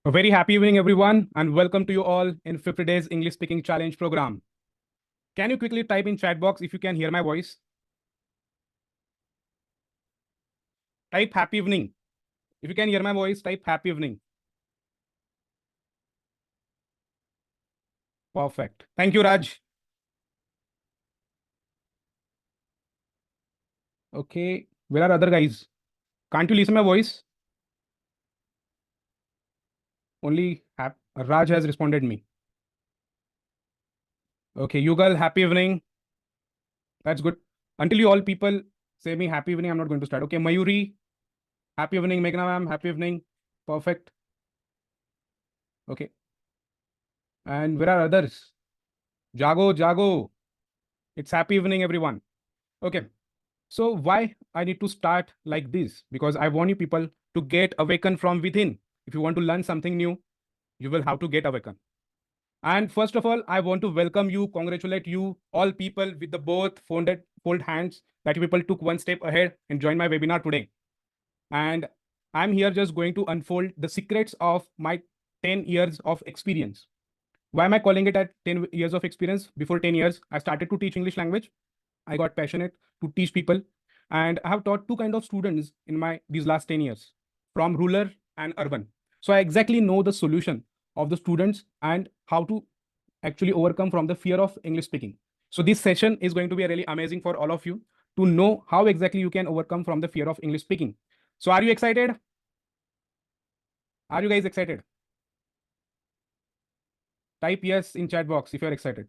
A very happy evening, everyone, and welcome to you all in 50 Days English Speaking Challenge program. Can you quickly type in chat box if you can hear my voice? Type happy evening. If you can hear my voice, type happy evening. Perfect. Thank you, Raj. Okay, where are other guys? Can't you listen my voice? Only Raj has responded me. Okay, Yugal, happy evening. That's good. Until you all people say me happy evening, I'm not going to start. Okay, Mayuri, happy evening. Meghna ma'am, happy evening. Perfect. Okay. And where are others? Jago, Jago. It's happy evening, everyone. Okay. So why I need to start like this? Because I want you people to get awakened from within. If you want to learn something new, you will have to get awakened. And first of all, I want to welcome you, congratulate you, all people with the both fold hands that you people took one step ahead and joined my webinar today. And I'm here just going to unfold the secrets of my 10 years of experience. Why am I calling it at 10 years of experience? Before 10 years, I started to teach English language. I got passionate to teach people, and I have taught two kind of students in my these last 10 years, from rural and urban. So I exactly know the solution of the students and how to actually overcome from the fear of English speaking. So this session is going to be really amazing for all of you to know how exactly you can overcome from the fear of English speaking. So are you excited? Are you guys excited? Type yes in chat box if you're excited.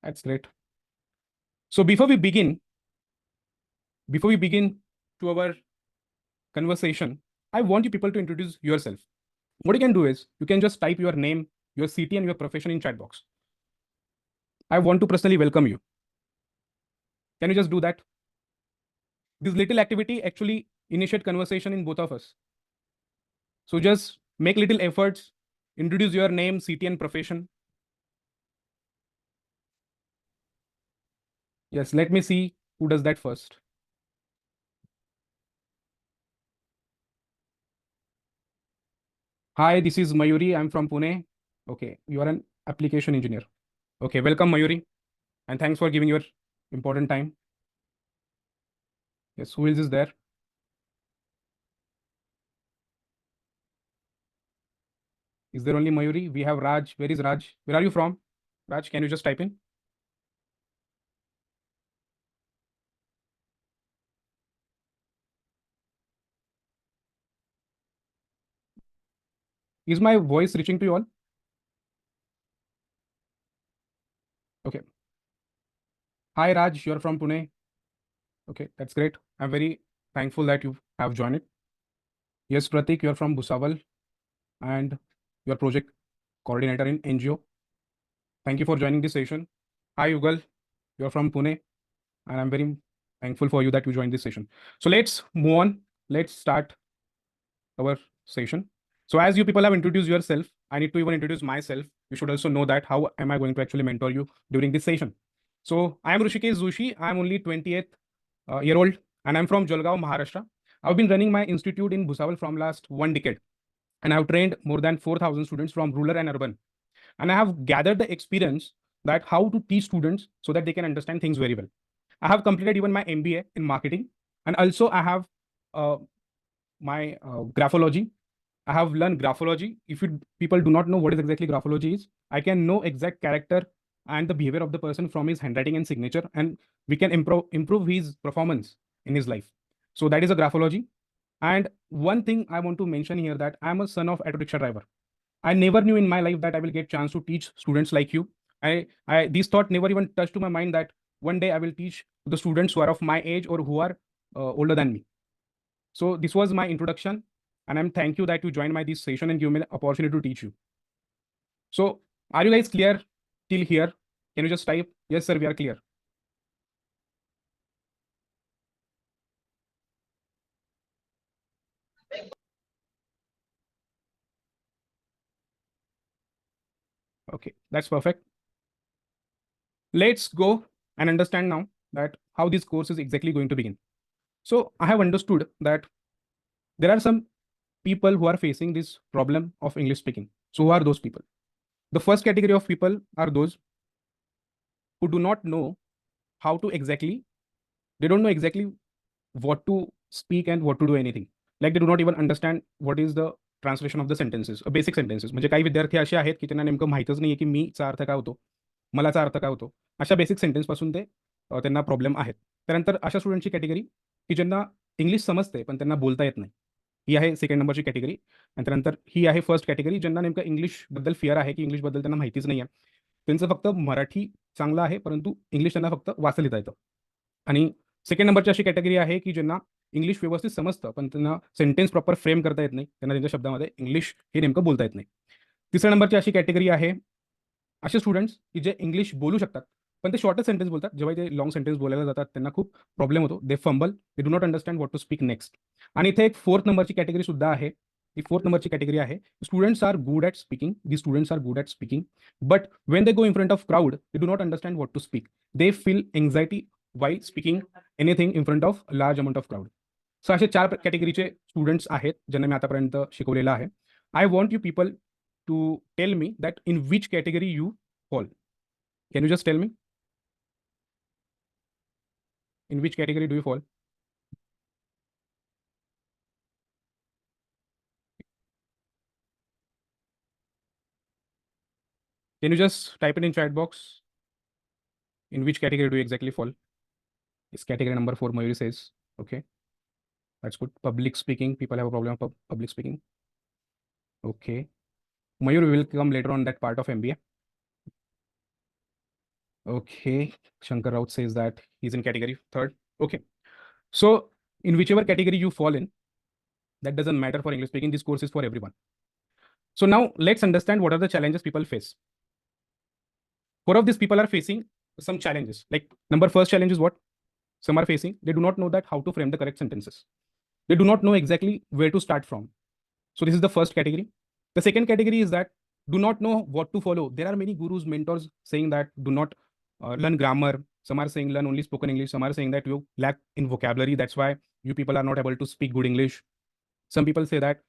That's great. So before we begin to our conversation, I want you people to introduce yourself. What you can do is you can just type your name, your city, and your profession in chat box. I want to personally welcome you. Can you just do that? This little activity actually initiate conversation in both of us. So just make little efforts, introduce your name, city, and profession. Yes, let me see who does that first. Hi, this is Mayuri. I'm from Pune. Okay, you are an application engineer. Okay, welcome, Mayuri, and thanks for giving your important time. Yes, who else is there? Is there only Mayuri? We have Raj. Where is Raj? Where are you from? Raj, can you just type in? Is my voice reaching to you all? Okay. Hi, Raj. You're from Pune. Okay, that's great. I'm very thankful that you have joined it. Yes, Pratik, you're from Bhusawal and you're project coordinator in NGO. Thank you for joining this session. Hi, Yugal. You're from Pune, and I'm very thankful for you that you joined this session. So let's move on. Let's start our session. So as you people have introduced yourself, I need to even introduce myself. You should also know that how am I going to actually mentor you during this session. So I am Rushikesh Joshi. I'm only 28th year old and I'm from Jalgaon, Maharashtra. I've been running my institute in Bhusawal from last 1 decade and I've trained more than 4,000 students from rural and urban. And I have gathered the experience that how to teach students so that they can understand things very well. I have completed even my MBA in marketing and also I have uh, my graphology. I have learned graphology. If you people do not know what is exactly graphology is, I can know exact character and the behavior of the person from his handwriting and signature, and we can improve his performance in his life. So that is a graphology. And one thing I want to mention here that I'm a son of auto rickshaw driver. I never knew in my life that I will get chance to teach students like you. This thought never even touched to my mind that one day I will teach the students who are of my age or who are older than me. So this was my introduction, and I'm thank you that you joined my this session and give me the opportunity to teach you. So are you guys clear till here? Can you just type yes, sir? We are clear. Okay, that's perfect. let's go and understand now that how this course is exactly going to begin. So I have understood that there are some people who are facing this problem of English speaking. So who are those people? The first category of people are those who do not know how to exactly, they don't know exactly what to speak and what to do anything. Like they do not even understand what is the translation of the sentences basic sentences. म्हणजे काही विद्यार्थी असे आहेत की त्यांना नेमकं माहितच नाहीये की मीचा अर्थ काय होतो, मलाचा अर्थ काय होतो. अशा बेसिक सेंटेन्सपासून ते त्यांना प्रॉब्लेम आहेत. त्यानंतर अशा स्टुडंटची कॅटेगरी की ज्यांना इंग्लिश समजते पण त्यांना बोलता येत नाही. ही आहे सेकंड नंबरची कॅटेगरी. आणि त्यानंतर ही आहे फर्स्ट कॅटेगरी ज्यांना नेमकं इंग्लिशबद्दल फिअर आहे की इंग्लिशबद्दल त्यांना माहितीच नाही आहे. त्यांचं फक्त मराठी चांगलं आहे परंतु इंग्लिश त्यांना फक्त वाचता लिहिता येतं. आणि सेकंड नंबरची अशी कॅटेगरी आहे की ज्यांना इंग्लिश व्यवस्थित समजतं पण त्यांना सेंटेन्स प्रॉपर फ्रेम करता येत नाही. त्यांना त्यांच्या शब्दामध्ये इंग्लिश हे नेमकं बोलता येत नाही. तिसऱ्या नंबरची अशी कॅटेगरी आहे असे स्टुडंट्स की जे इंग्लिश बोलू शकतात पण ते शॉर्टच सेंटेन्स बोलतात. जेव्हा ते लॉंग सेंटेन्स बोलायला जातात त्यांना खूप प्रॉब्लेम होतो. They fumble, they do not understand what to speak next. आणि इथे एक फोर्थ नंबरची कॅटेगरी सुद्धा आहे. ही फोर्थ नंबरची कॅटेगरी आहे students are good at speaking. The students are good at speaking but when they go in front of crowd they do not understand what to speak. They feel anxiety while speaking anything in front of large amount of crowd. So असे 4 कॅटेगरीचे students आहेत ज्यांना मी आतापर्यंत शिकवलेलं आहे. I want you people to tell me that in which category you fall. Can you just tell me in which category do you fall? Can you just type it in chat box? In which category do you exactly fall? It's category number 4, Mayuri says. Okay, that's good. Public speaking, people have a problem of public speaking. Okay, Mayur, we will come later on that part of MBA. Okay, Shankar Raut says that he's in category 3rd. Okay, so in whichever category you fall in, that doesn't matter for English speaking. This course is for everyone. So now let's understand what are the challenges people face. 4 of these people are facing some challenges. Like number first challenge is what some are facing. They do not know that how to frame the correct sentences. They do not know exactly where to start from. So this is the first category. The second category is that do not know what to follow. There are many gurus, mentors saying that do not learn grammar. Some are saying learn only spoken English. Some are saying that you lack in vocabulary. That's why you people are not able to speak good English. Some people say that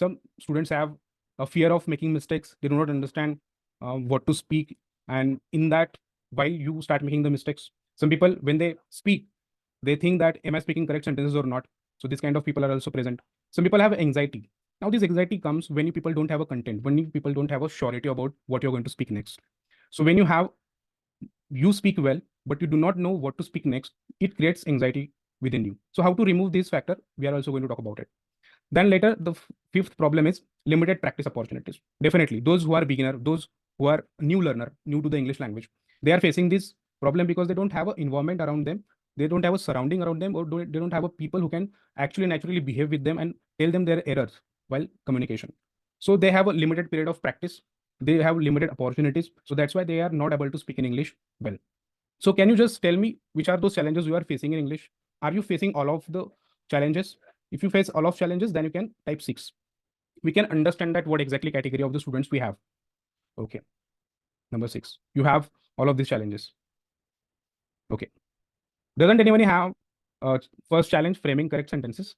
some students have a fear of making mistakes. They do not understand what to speak. And in that, why you start making the mistakes. Some people, when they speak, they think that am I speaking correct sentences or not. So these kind of people are also present. Some people have anxiety. Now this anxiety comes when you people don't have a content, when you people don't have a surety about what you're going to speak next. So when you speak well but you do not know what to speak next, it creates anxiety within you. So how to remove this factor, we are also going to talk about it. Then later, the fifth problem is limited practice opportunities. Definitely those who are beginner, those who are new learner, new to the English language, they are facing this problem because they don't have an environment around them. They don't have a surrounding around them, or they don't have a people who can actually naturally behave with them and tell them their errors while communication. So they have a limited period of practice. They have limited opportunities. So that's why they are not able to speak in English well. So can you just tell me which are those challenges you are facing in English? Are you facing all of the challenges? If you face all of challenges, then you can type 6. We can understand that what exactly category of the students we have. Okay. Number 6. You have all of these challenges. Okay. Doesn't anyone have first challenge, framing correct sentences?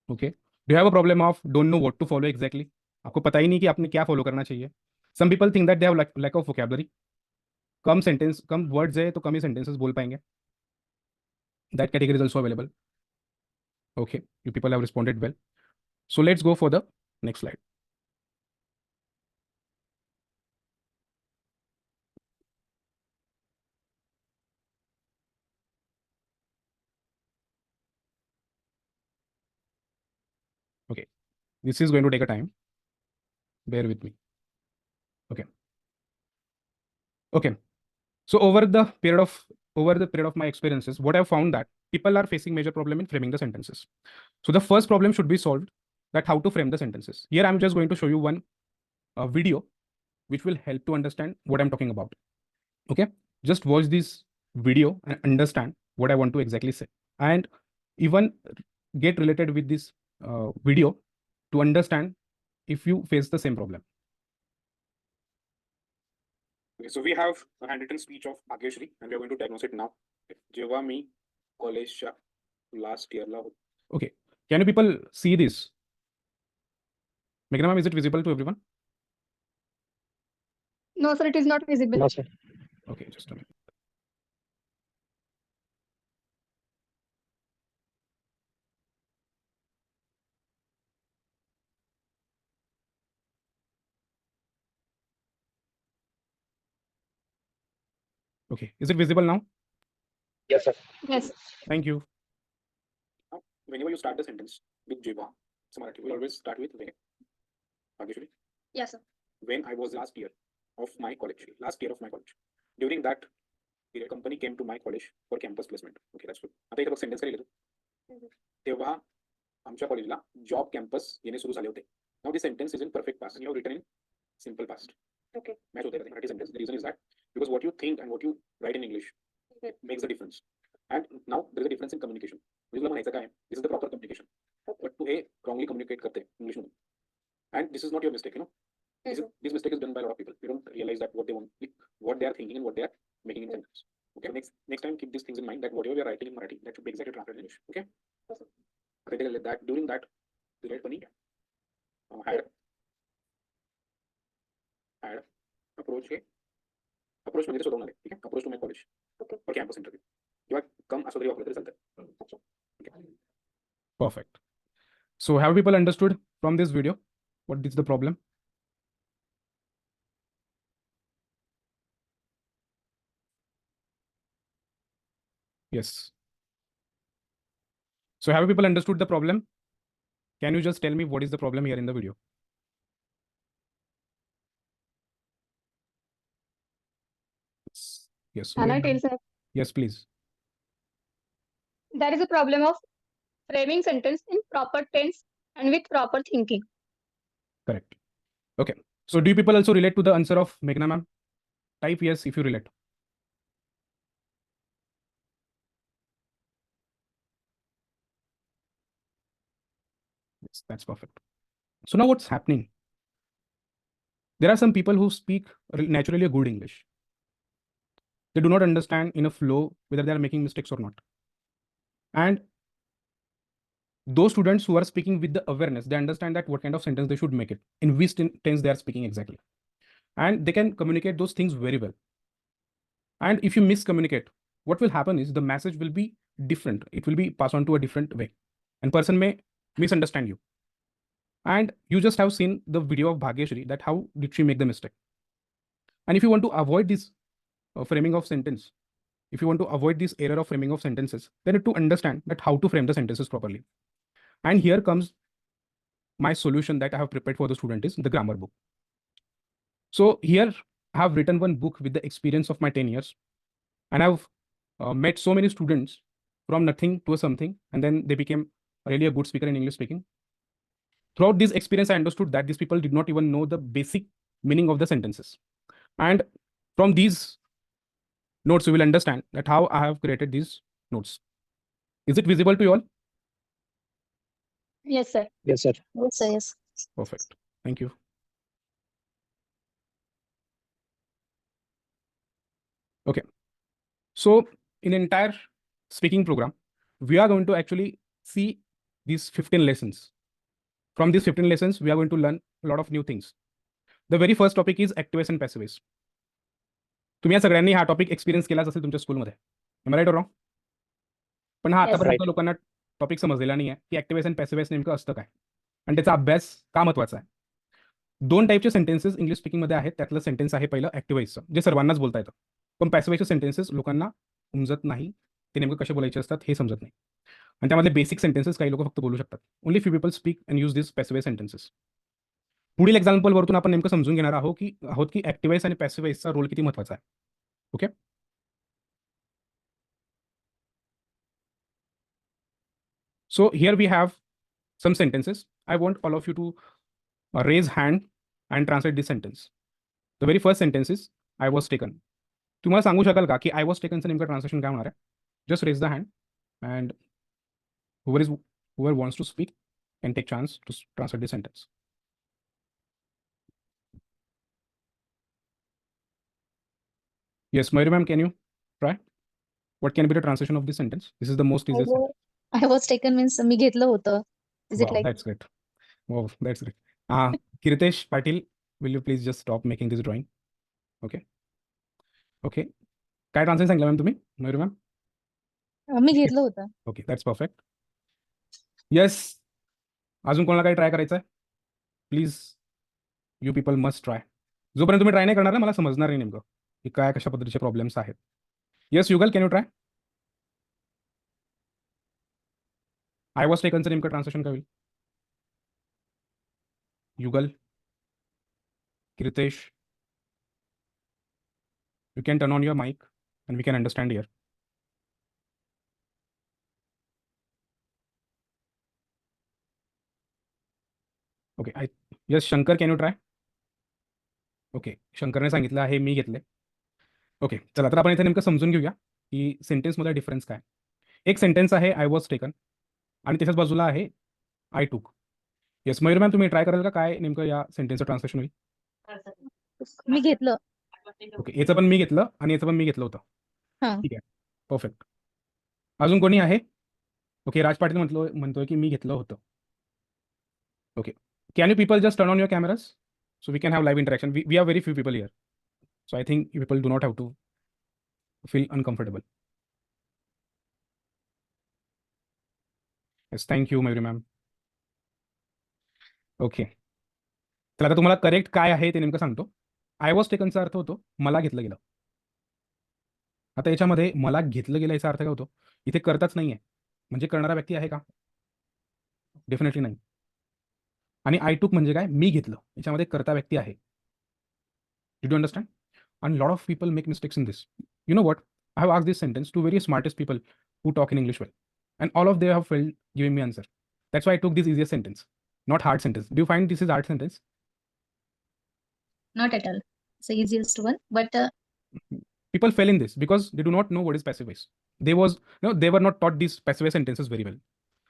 Okay. Do you have a problem of don't know what to follow exactly? आपको पता ही नहीं कि आपने क्या follow करना चाहिए. Some people think that they have lack of vocabulary. Come sentence, come words है तो कम ही सेंटेंसेस बोल पाएंगे. That category is also available. Okay, you people have responded well. So let's go for the next slide. Okay, this is going to take a time. Bear with me. Okay. Okay. So over the period of my experiences, what I've found that people are facing major problem in framing the sentences. So the first problem should be solved, that how to frame the sentences. Here I'm just going to show you one video which will help to understand what I'm talking about. Okay, just watch this video and understand what I want to exactly say, and even get related with this video to understand if you face the same problem. Okay, so we have a handwritten speech of Bhagyashree and we are going to diagnose it now. जेव्हा मी कॉलेजच्या last इयरला होतो. Okay, can you people see this? Meghna ma'am, is it visible to everyone? No, sir, it is not visible. No, sir. Okay, just a minute. Okay, is it visible now? Yes, sir. Yes. Thank you. Whenever you start the sentence with Jeva, Marathi, we always start with when. Bhagyashree, Yes, sir. when I was last year of my college, during that period, company came to my college for campus placement. Okay, that's good. आता इथे बघ sentence काय लिहिलं तू? तेव्हा आमच्या कॉलेजला job campus येणे सुरू झाले होते. Now this sentence is in perfect past and you have written in simple past. Okay. Match होते रहते Marathi sentence. The reason is that because what you think and what you write in English makes the difference. And now there is a difference in communication. म्हणजे तुला म्हणायचं काय? This is the proper communication. But तू हे wrongly communicate करते English मध्ये. And this is not your mistake, you know. This mistake is done by a lot of people. They don't realize that what they want, like, what they are thinking and what they are making in sentence. Okay, next time keep these things in mind that whatever we are writing in Marathi, that should be exactly translated in English. Okay. That during that period, Pani had approach म्हणजे स्वतःहून आले. ठीक आहे, approach to my college for campus interview. किंवा come असं तरी वापरलं तरी चालतं. Perfect. So have people understood from this video what is the problem? Yes. So have people understood the problem? Can you just tell me what is the problem here in the video? Yes. Can I tell, sir? Yes, please. There is a problem of framing sentence in proper tense and with proper thinking. Correct. Okay. So do you people also relate to the answer of Meghna ma'am? Type yes if you relate. Yes, that's perfect. So now what's happening? There are some people who speak naturally a good English. They do not understand in a flow whether they are making mistakes or not. And those students who are speaking with the awareness, they understand that what kind of sentence they should make it, in which tense they are speaking exactly. And they can communicate those things very well. And if you miscommunicate, what will happen is the message will be different. It will be passed on to a different way. And person may misunderstand you. And you just have seen the video of Bhagyashree that how did she make the mistake. And if you want to avoid this framing of sentence, if you want to avoid this error of framing of sentences, then to understand that how to frame the sentences properly. And here comes my solution that I have prepared for the student is the grammar book. So here I have written one book with the experience of my 10 years. And I've met so many students from nothing to something. And then they became really a good speaker in English speaking. Throughout this experience, I understood that these people did not even know the basic meaning of the sentences. And from these notes, you will understand that how I have created these notes. Is it visible to you all? Yes, sir. Yes, sir. Yes, sir. Yes. Perfect. Thank you. Okay. So in entire speaking program, we are going to actually see these 15 lessons. From these 15 lessons, we are going to learn a lot of new things. The very first topic is active voice and passive voice. तुम्ही या सगळ्यांनी हा topic experience केलाच असेल तुमच्या स्कूलमध्ये. Right और wrong? पण हा आतापर्यंत लोकांना टॉपिक समजलेला नाही आहे की ऍक्टिव्ह वॉइस आणि पॅसिव्ह वॉइस नेमकं असतं काय आणि त्याचा अभ्यास का महत्वाचा आहे. दोन टाईपचे सेंटेन्सेस इंग्लिश स्पीकिंग मध्ये आहेत. त्यातलं सेंटेन्स आहे पहिलं ऍक्टिव्ह वॉइसचं, जे सर्वांनाच बोलता येतं. पण पॅसिव्ह वॉइसचे सेंटेन्सेस लोकांना समजत नाही. ते नेमकं कसे बोलायचे असतात हे समजत नाही. आणि त्यामध्ये बेसिक सेंटेन्सेस काही लोक फक्त बोलू शकतात. Only few people speak and use this passive voice sentences. पुढील एक्झाम्पल वरतून आपण नेमकं समजून घेणार आहोत की ऍक्टिव्ह वॉइस आणि पॅसिव्ह वॉइसचा रोल किती महत्वाचा आहे. Okay. So here we have some sentences. I want all of you to raise hand and translate this sentence. The very first sentence is I was taken. तुम्हाला सांगू शकाल का की I was taken चं नेमकं ट्रान्सलेशन काय होणार आहे? Just raise the hand and whoever wants to speak can take chance to translate this sentence. Yes, Mayuri ma'am, can you try? What can be the translation of this sentence? This is the most I easiest sentence. was I was taken means मी घेतलं होतं. Is it Wow, like that's great. Wow, that's great. Kiritesh Patil, will you please just stop making this drawing? Okay. Okay. काय translation सांगितलं ma'am तुम्ही Mayuri ma'am? मी घेतलं होतं. Okay, that's perfect. Yes, अजून कोणाला काही ट्राय करायचं आहे? Please, you people must try. जोपर्यंत तुम्ही ट्राय नाही करणार ना, मला समजणार नाही नेमकं की काय कशा पद्धतीचे प्रॉब्लेम्स आहेत. Yes Yugal, can you try? I was टेकनचं नेमकं ट्रान्सलेशन काय होईल? युगल, Kiritesh, you can turn on your mic and we can understand here. Okay, yes, Shankar, can you try? Okay, शंकरने सांगितलं आहे मी घेतले. ओके, चला तर आपण इथे नेमकं समजून घेऊया की सेंटेन्समध्ये डिफरन्स काय. एक सेंटेन्स आहे आय वॉज टेकन आणि त्याच्याच बाजूला आहे आय टूक. येस मयूर मॅम, तुम्ही ट्राय कराल का काय नेमकं या सेंटेन्सचं ट्रान्सलेशन होईल? मी घेतलं. ओके, याचं पण मी घेतलं आणि याचं पण मी घेतलं होतं. हां. ठीक आहे, परफेक्ट. अजून कोणी आहे? ओके, राज पाटील म्हणतोय की मी घेतलं होतं. Okay, can you people just turn on your cameras so we can have live interaction? We are very few people here, so I think you people do not have to feel uncomfortable. Yes, thank you Mayuri ma'am. Okay, तर आता तुम्हाला correct काय आहे ते नेमकं सांगतो. I was टेकनचा अर्थ होतो मला घेतलं गेलं. आता याच्यामध्ये मला घेतलं गेलं याचा अर्थ काय होतो? इथे करताच नाहीये, म्हणजे करणारा व्यक्ती आहे का? डेफिनेटली नाही. आणि आय टूक म्हणजे काय? मी घेतलं, याच्यामध्ये करता व्यक्ती आहे. Did you understand? And a lot of people make mistakes in this. You know what? I have asked this sentence to very smartest people who talk in English well, and all of them have failed giving me answer. That's why I took this easiest sentence, not hard sentence. Do you find this is hard sentence? Not at all. It's the easiest one, but People fail in this because they do not know what is passive voice. They were not taught these passive voice sentences very well.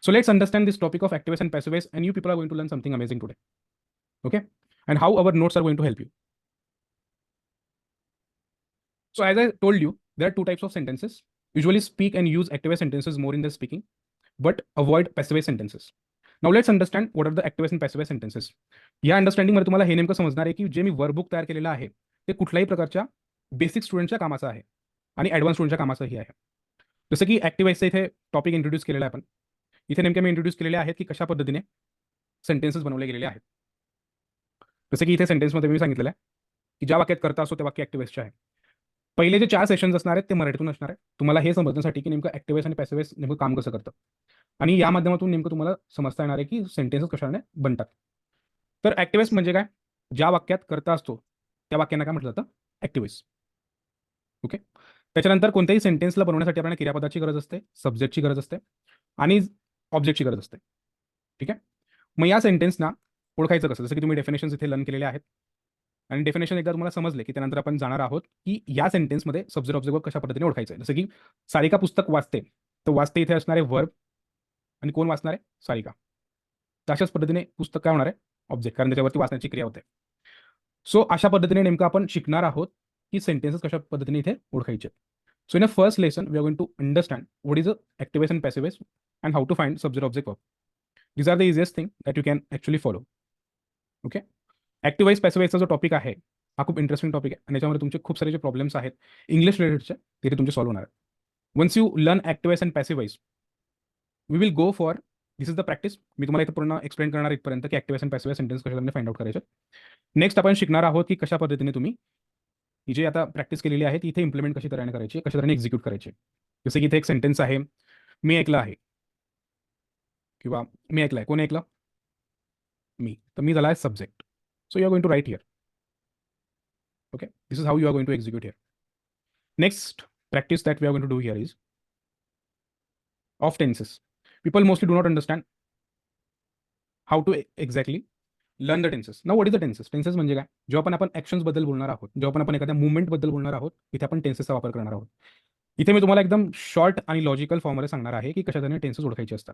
So let's understand this topic of active voice and passive voice, and you people are going to learn something amazing today. Okay? And how our notes are going to help you. So as I told you, there are two types of sentences. Usually speak and use active voice sentences more in the speaking, but avoid passive voice sentences. Now let's understand what are the active voice and passive voice sentences. या understanding मध्ये तुम्हाला हे नेमकं समजणार आहे की जे मी workbook तयार केलेलं आहे ते कुठल्याही प्रकारच्या बेसिक स्टुडंटच्या कामाचं आहे आणि ॲडव्हान्स स्टुडंटच्या कामाचंही आहे. जसं की ॲक्टिव्ह व्हायचं इथे टॉपिक इंट्रोड्यूस केलेला आहे आपण. इथे नेमके मी इंट्रोड्यूस केलेले आहेत की कशा पद्धतीने सेंटेन्सेस बनवले गेलेले आहेत. जसं की इथे सेंटेन्समध्ये मी सांगितलेलं आहे की ज्या वाक्यात करता असतो ते वाक्य ॲक्टिव्ह व्हायचे आहे. पहिले जे 4 सेशन्स असणार आहेत ते मराठीतून असणार आहे. तुम्हाला हे समजण्यासाठी की नेमकं ॲक्टिव्ह व्हायस आणि पॅसिव्ह व्हायस नेमकं काम कसं करतं आणि या माध्यमातून नेमकं तुम्हाला समजता येणार आहे की सेंटेन्सेस कशाने बनतात. तर ॲक्टिव्ह व्हायस म्हणजे काय? ज्या वाक्यात करता असतो त्या वाक्यांना काय म्हटलं जातं? Active vice. ओके, त्याच्यानंतर कोणत्याही सेंटेन्सला बनवण्यासाठी आपल्याला क्रियापदाची गरज असते, सब्जेक्टची गरज असते आणि ऑब्जेक्टची गरज असते. ठीक आहे, मग या सेंटेन्सना ओळखायचं कसं? जसं की तुम्ही डेफिनेशन्स इथे लर्न केलेले आहेत आणि डेफिनेशन एकदा तुम्हाला समजले की त्यानंतर आपण जाणार आहोत की या सेंटेन्समध्ये सब्जेक्ट ऑब्जेक्ट कशा पद्धतीने ओळखायचं आहे. जसं की सारिका पुस्तक वाचते, तर वाचते इथे असणारे वर्ब आणि कोण वाचणार आहे? सारिका. तर अशाच पद्धतीने पुस्तक काय होणार आहे? ऑब्जेक्ट, कारण त्याच्यावरती वाचण्याची क्रिया होते. सो अशा पद्धतीने नेमकं आपण शिकणार आहोत की सेंटेन्सेस कशा पद्धतीने इथे ओळखायचे. So in a first lesson we are going to understand what is a active voice and passive voice and how to find subject object verb. These are the easiest thing that you can actually follow. Okay, active voice passive व्हाइसचा जो topic आहे हा खूप interesting topic आहे आणि याच्यामध्ये तुमचे खूप सारे जे प्रॉब्लेम्स आहेत इंग्लिश रिलेटेडचे तिथे तुमचे सॉल्व्ह होणार आहेत. Once you learn active voice and passive voice we will go for this is the practice. मी तुम्हाला इथे पूर्ण एक्सप्लेन करणार इथपर्यंत की active voice and passive voice sentence कशा फाइंड आउट करायचे. नेक्स्ट आपण शिकणार आहोत की कशा पद्धतीने तुम्ही ही जे आता प्रॅक्टिस केलेली आहे ती इथे इम्प्लिमेंट कशी तऱ्हेने करायची, कशा तऱ्हेने एक्झिक्यूट करायची. जसं की इथे एक सेंटेन्स आहे, मी ऐकलं आहे किंवा मी ऐकलं आहे. कोणी ऐकलं? मी. तर मी झाला आहे subject. So you are going to write here. Okay, this is how you are going to execute here. Next practice that we are going to do here is of tenses. People mostly do not understand how to exactly learn the tenses. Now what is the tenses? Tenses म्हणजे काय? जेव्हा आपण actions बद्दल बोलणार आहोत, जेव्हा आपण एखाद्या मुवमेंट बद्दल बोलणार आहोत, इथे आपण टेन्सेसचा वापर करणार आहोत. इथे मी तुम्हाला एकदम शॉर्ट आणि लॉजिकल फॉर्ममध्ये सांगणार आहे की कशा तऱ्हेने टेन्सेस ओळखायचे असतात.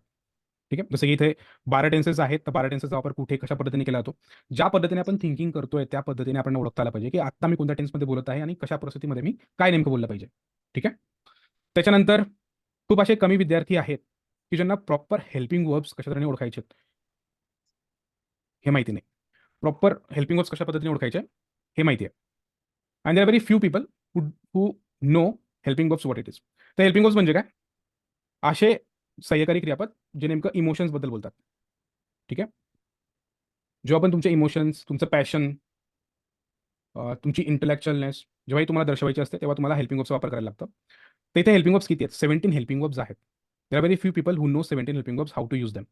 ठीक आहे. जसं की इथे 12 टेन्सेस आहेत, तर 12 टेन्सेसचा वापर कुठे कशा पद्धतीने केला जातो. ज्या पद्धतीने आपण थिंकिंग करतोय त्या पद्धतीने आपण ओळखता आलं पाहिजे, की आता मी कोणत्या टेन्समध्ये बोलत आहे आणि कशा परिस्थितीमध्ये मी काय नेमकं बोललं पाहिजे. ठीक आहे. त्याच्यानंतर खूप असे कमी विद्यार्थी आहेत, की ज्यांना प्रॉपर हेल्पिंग वर्ब्स कशा तऱ्हेने ओळखायचे हे माहिती नाही. प्रॉपर हेल्पिंग वर्ब्स कशा पद्धतीने ओळखायचे हे माहिती आहे. And there are very few people who know helping verbs what it is. तर हेल्पिंग वर्ब्स म्हणजे काय? असे सहाय्यकारी क्रियापद जे नेमकं इमोशन्सबद्दल बोलतात. ठीक आहे. जेव्हा पण तुमचे इमोशन्स, तुमचं पॅशन, तुमची इंटेलेक्च्युअलनेस जेव्हाही तुम्हाला दर्शवायची असते, तेव्हा तुम्हाला हेल्पिंग वर्ब्सचा वापर करायला लागतं. तर इथे हेल्पिंग वर्ब्स किती आहेत? 17 हेल्पिंग वर्ब्स आहेत. There are very few people who know 17 helping verbs, how to use them.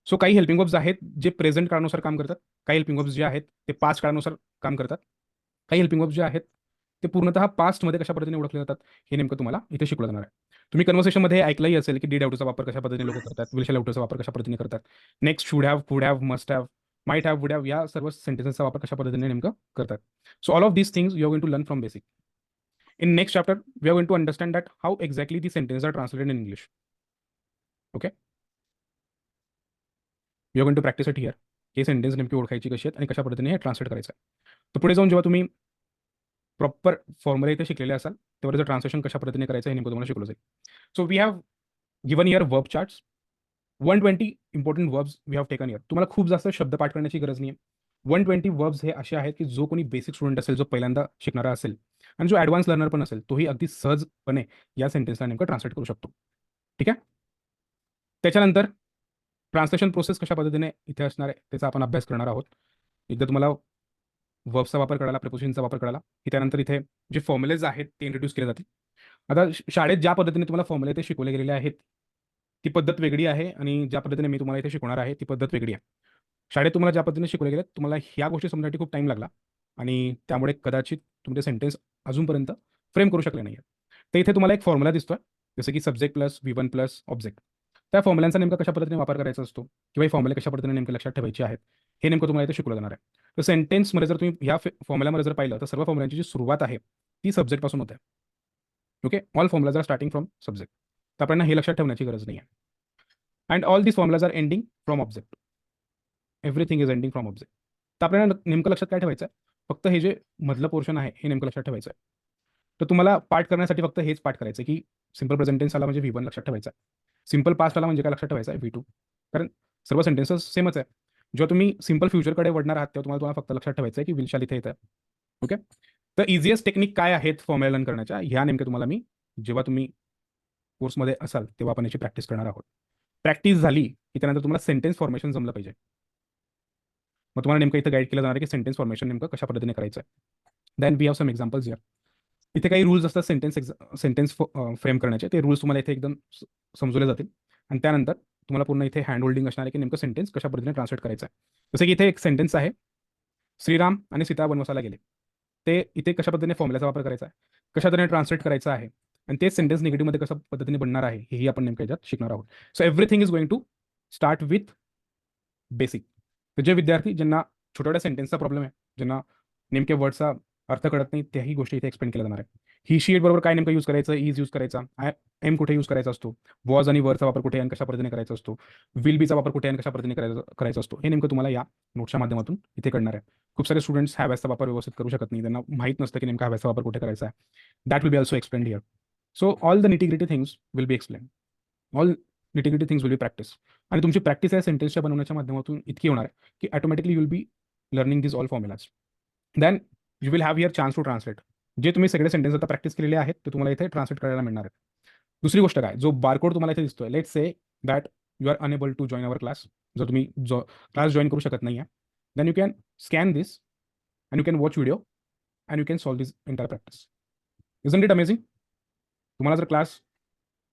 So काही हेल्पिंग वर्ब्स आहेत जे प्रेझेंट काळानुसार काम करतात. काही हेल्पिंग वर्ब्स जे आहेत ते पास्ट काळानुसार काम करतात. काही हेल्पिंग वर्ब्स जे आहेत ते पूर्णतः पास्टमध्ये कशा पद्धतीने ओळखले जातात हे नेमकं तुम्हाला इथे शिकवलं जाणार आहे. तुम्ही कन्व्हर्सेशनमध्ये ऐकलंही असेल की डीड हॅव टूचा वापर कशा पद्धतीने लोक करतात, विल शॅल हॅव टूचा वापर कशा पद्धतीने करतात, next should have, could have, must have, might have, would have या सर्व सेंटेन्सेसचा वापर कशा पद्धतीने नेमकं करतात. So all of these things you are going to learn from basic. In next chapter, we are going to understand that how exactly the sentences are translated in English. Okay. We are going to practice it here. हे sentence नेमकी ओळखायची कशी आहेत आणि कशा पद्धतीने हे translate करायचं आहे. तर पुढे जाऊन जेव्हा तुम्ही प्रॉपर फॉर्म्युला इथे शिकलेले असाल तेव्हा त्याचं ट्रान्सलेशन कशा पद्धतीने करायचं हे नेमकं तुम्हाला शिकवलं जाईल. So we have given here verb charts. 120 important verbs we have taken here. तुम्हाला खूप जास्त शब्द पाठ करण्याची गरज नाही आहे. 120 वर्ब्स हे असे आहेत की जो कोणी बेसिक स्टुडंट असेल, जो पहिल्यांदा शिकणारा असेल आणि जो ॲडव्हान्स लर्नर पण असेल, तोही अगदी सहजपणे या सेंटेन्सला नेमकं ट्रान्सलेट करू शकतो. ठीक आहे. त्याच्यानंतर ट्रान्सलेशन प्रोसेस कशा पद्धतीने इथे असणार आहे त्याचा आपण अभ्यास करणार आहोत. एकदा तुम्हाला वर्ब्सचा वापर कळाला, प्रिपोजिशनचा वापर कळाला, की त्यानंतर इथे जे फॉर्म्युलेज आहेत ते इंट्रोड्यूस केले जातील. आता शाळेत ज्या पद्धतीने तुम्हाला फॉर्म्युले इथे शिकवले गेलेले आहेत ती पद्धत वेगळी आहे आणि ज्या पद्धतीने मी तुम्हाला इथे शिकवणार आहे ती पद्धत वेगळी आहे. शाळेत तुम्हाला ज्या पद्धतीने शिकवले गेले तुम्हाला ह्या गोष्टी समजण्यासाठी खूप टाईम लागला आणि त्यामुळे कदाचित तुमचे सेंटेन्स अजूनपर्यंत फ्रेम करू शकले नाही आहेत. तर इथे तुम्हाला एक फॉर्म्युला दिसतोय, जसं की subject plus V1 plus object. त्या फॉर्म्युलांचा नेमका कशा पद्धतीने वापर करायचा असतो किंवा हे फॉर्म्युले कशा पद्धतीने नेमके लक्षात ठेवायचे आहेत हे नेमकं तुम्हाला इथे शिकवलं जाणार आहे. तर सेंटेन्समध्ये जर तुम्ही ह्या फॉर्म्युल्यामध्ये जर पाहिलं तर सर्व फॉर्म्युलांची जी सुरुवात आहे ती सब्जेक्टपासून होते. Okay. All formulas are starting from subject. तर आपल्याला हे लक्षात ठेवण्याची गरज नाही आहे. And all these formulas are ending from object. Everything is ending from object. तर आपल्याला नेमकं लक्षात काय ठेवायचं आहे? फक्त हे जे मधलं पोर्शन आहे हे नेमकं लक्षात ठेवायचं आहे. तर तुम्हाला पाठ करण्यासाठी फक्त हेच पाठ करायचं आहे की सिंपल प्रेझेंट टेन्स आला म्हणजे V1 लक्षात ठेवायचा आहे. सिंपल पास्ट आला म्हणजे काय लक्षात ठेवायचं आहे V2. कारण सर्व सेंटेन्सेस सेमच आहे. जेव्हा तुम्ही सिंपल फ्युचरकडे वळणार आहात तेव्हा तुम्हाला फक्त लक्षात ठेवायचं आहे की विल शॅल इथे येतं. ओके. तर इझिएस्ट टेक्निक काय आहेत फॉर्म्युला लर्न करण्याच्या ह्या नेमक्या तुम्हाला मी जेव्हा तुम्ही कोर्समध्ये असाल तेव्हा आपण याची प्रॅक्टिस करणार आहोत. प्रॅक्टिस झाली की त्यानंतर तुम्हाला सेंटेन्स फॉर्मेशन जमलं पाहिजे. मग तुम्हाला नेमकं इथं गाईड केलं जाणार आहे की सेंटेन्स फॉर्मेशन नेमकं कशा पद्धतीने करायचं आहे. Then we have some examples here. इथे काही रूल्स असतात सेंटेन्स फ्रेम करण्याचे. ते रूल्स तुम्हाला इथे एकदम समजवले जातील आणि त्यानंतर तुम्हाला पूर्ण इथे हँड होल्डिंग असणार आहे की नेमकं सेंटेन्स कशा पद्धतीने ट्रान्सलेट करायचं आहे. जसं की इथे एक सेंटेन्स आहे, श्रीराम आणि सीता वनवासाला गेले. ते इथे कशा पद्धतीने फॉर्म्युलाचा वापर करायचा आहे, कशा तऱ्हेने ट्रान्सलेट करायचं आहे आणि तेच सेंटेन्स निगेटिव्हमध्ये कशा पद्धतीने बनणार आहे हेही आपण नेमकं याच्यात शिकणार आहोत. So everything is going to start with basic. तर जे विद्यार्थी ज्यांना छोट्या सेंटेन्सचा प्रॉब्लेम आहे, ज्यांना नेमके वर्डचा अर्थ कळत नाही, त्याही गोष्टी इथे एक्सप्लेन केल्या जाणार आहे. ही शीट बरोबर काय नेमकं यूज करायचं, इज यूज करायचा, एम कुठे यूज करायचा असतो, वॉज आणि वरचा वापर कुठे आणि कशा पद्धतीने करायचा असतो, विल बीचा वापर कुठे आणि कशा पद्धतीने करायचा असतो, हे नेमकं तुम्हाला या नोट्सच्या माध्यमातून इथे कळणार आहे. खूप सारे स्टुडंट्स हॅव हॅजचा वापर व्यवस्थित करू शकत नाही, त्यांना माहीत नसतं की नेमका हॅव हॅजचा वापर कुठे करायचा आहे. That will B also explain here. So all the nitty-gritty things will be explain. All nitty-gritty things will be practice. आणि तुमची प्रॅक्टिस या सेंटेन्सच्या बनवण्याच्या माध्यमातून इतकी होणार आहे की automatically you will be learning this all formulas. Then you will have here chance to translate. जे तुम्ही सगळे सेंटेन्स आता प्रॅक्टिस केलेले आहेत ते तुम्हाला इथे ट्रान्सलेट करायला मिळणार आहे. दुसरी गोष्ट काय, जो बारकोड तुम्हाला इथे दिसतोय, let's say that you are unable to join our class. जर तुम्ही क्लास जॉईन करू शकत नाही आहे, then you can scan this and you can watch video and you can solve this entire practice. Isn't it amazing? तुम्हाला जर class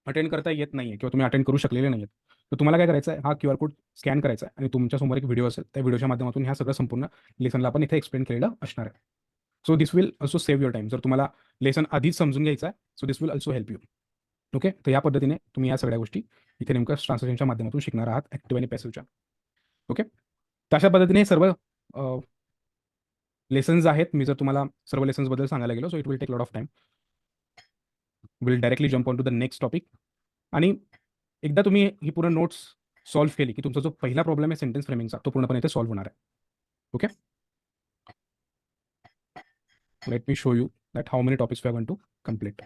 attend करता येत नाही आहे किंवा तुम्ही अटेंड करू शकलेले नाही आहेत, तर तुम्हाला काय करायचं आहे, हा QR कोड स्कॅन करायचा आहे आणि तुमच्यासमोर एक व्हिडिओ असेल, त्या व्हिडिओच्या माध्यमातून ह्या सगळं संपूर्ण लेसनला आपण इथे एक्सप्लेन केलेलं असणार आहे. So this will also save your time. जर तुम्हाला लेसन आधीच समजून घ्यायचा आहे, so this will also help you. Okay. तर या पद्धतीने तुम्ही या सगळ्या गोष्टी इथे नेमकं ट्रान्सलेशनच्या माध्यमातून शिकणार आहात, ॲक्टिव्ह आणि पॅसिव्हच्या. ओके. तर अशा पद्धतीने हे सर्व लेसन्स आहेत. मी जर तुम्हाला सर्व लेसन्सबद्दल सांगायला गेलो, so it will take lot of time. Will directly jump on to the next topic. आणि एकदा तुम्ही ही पूर्ण नोट्स सॉल्व्ह केली की तुमचा जो पहिला प्रॉब्लेम आहे सेंटेन्स फ्रेमिंगचा तो पूर्णपणे इथे सॉल्व्ह होणार आहे. Okay, let me show you that how many topics we are going to complete.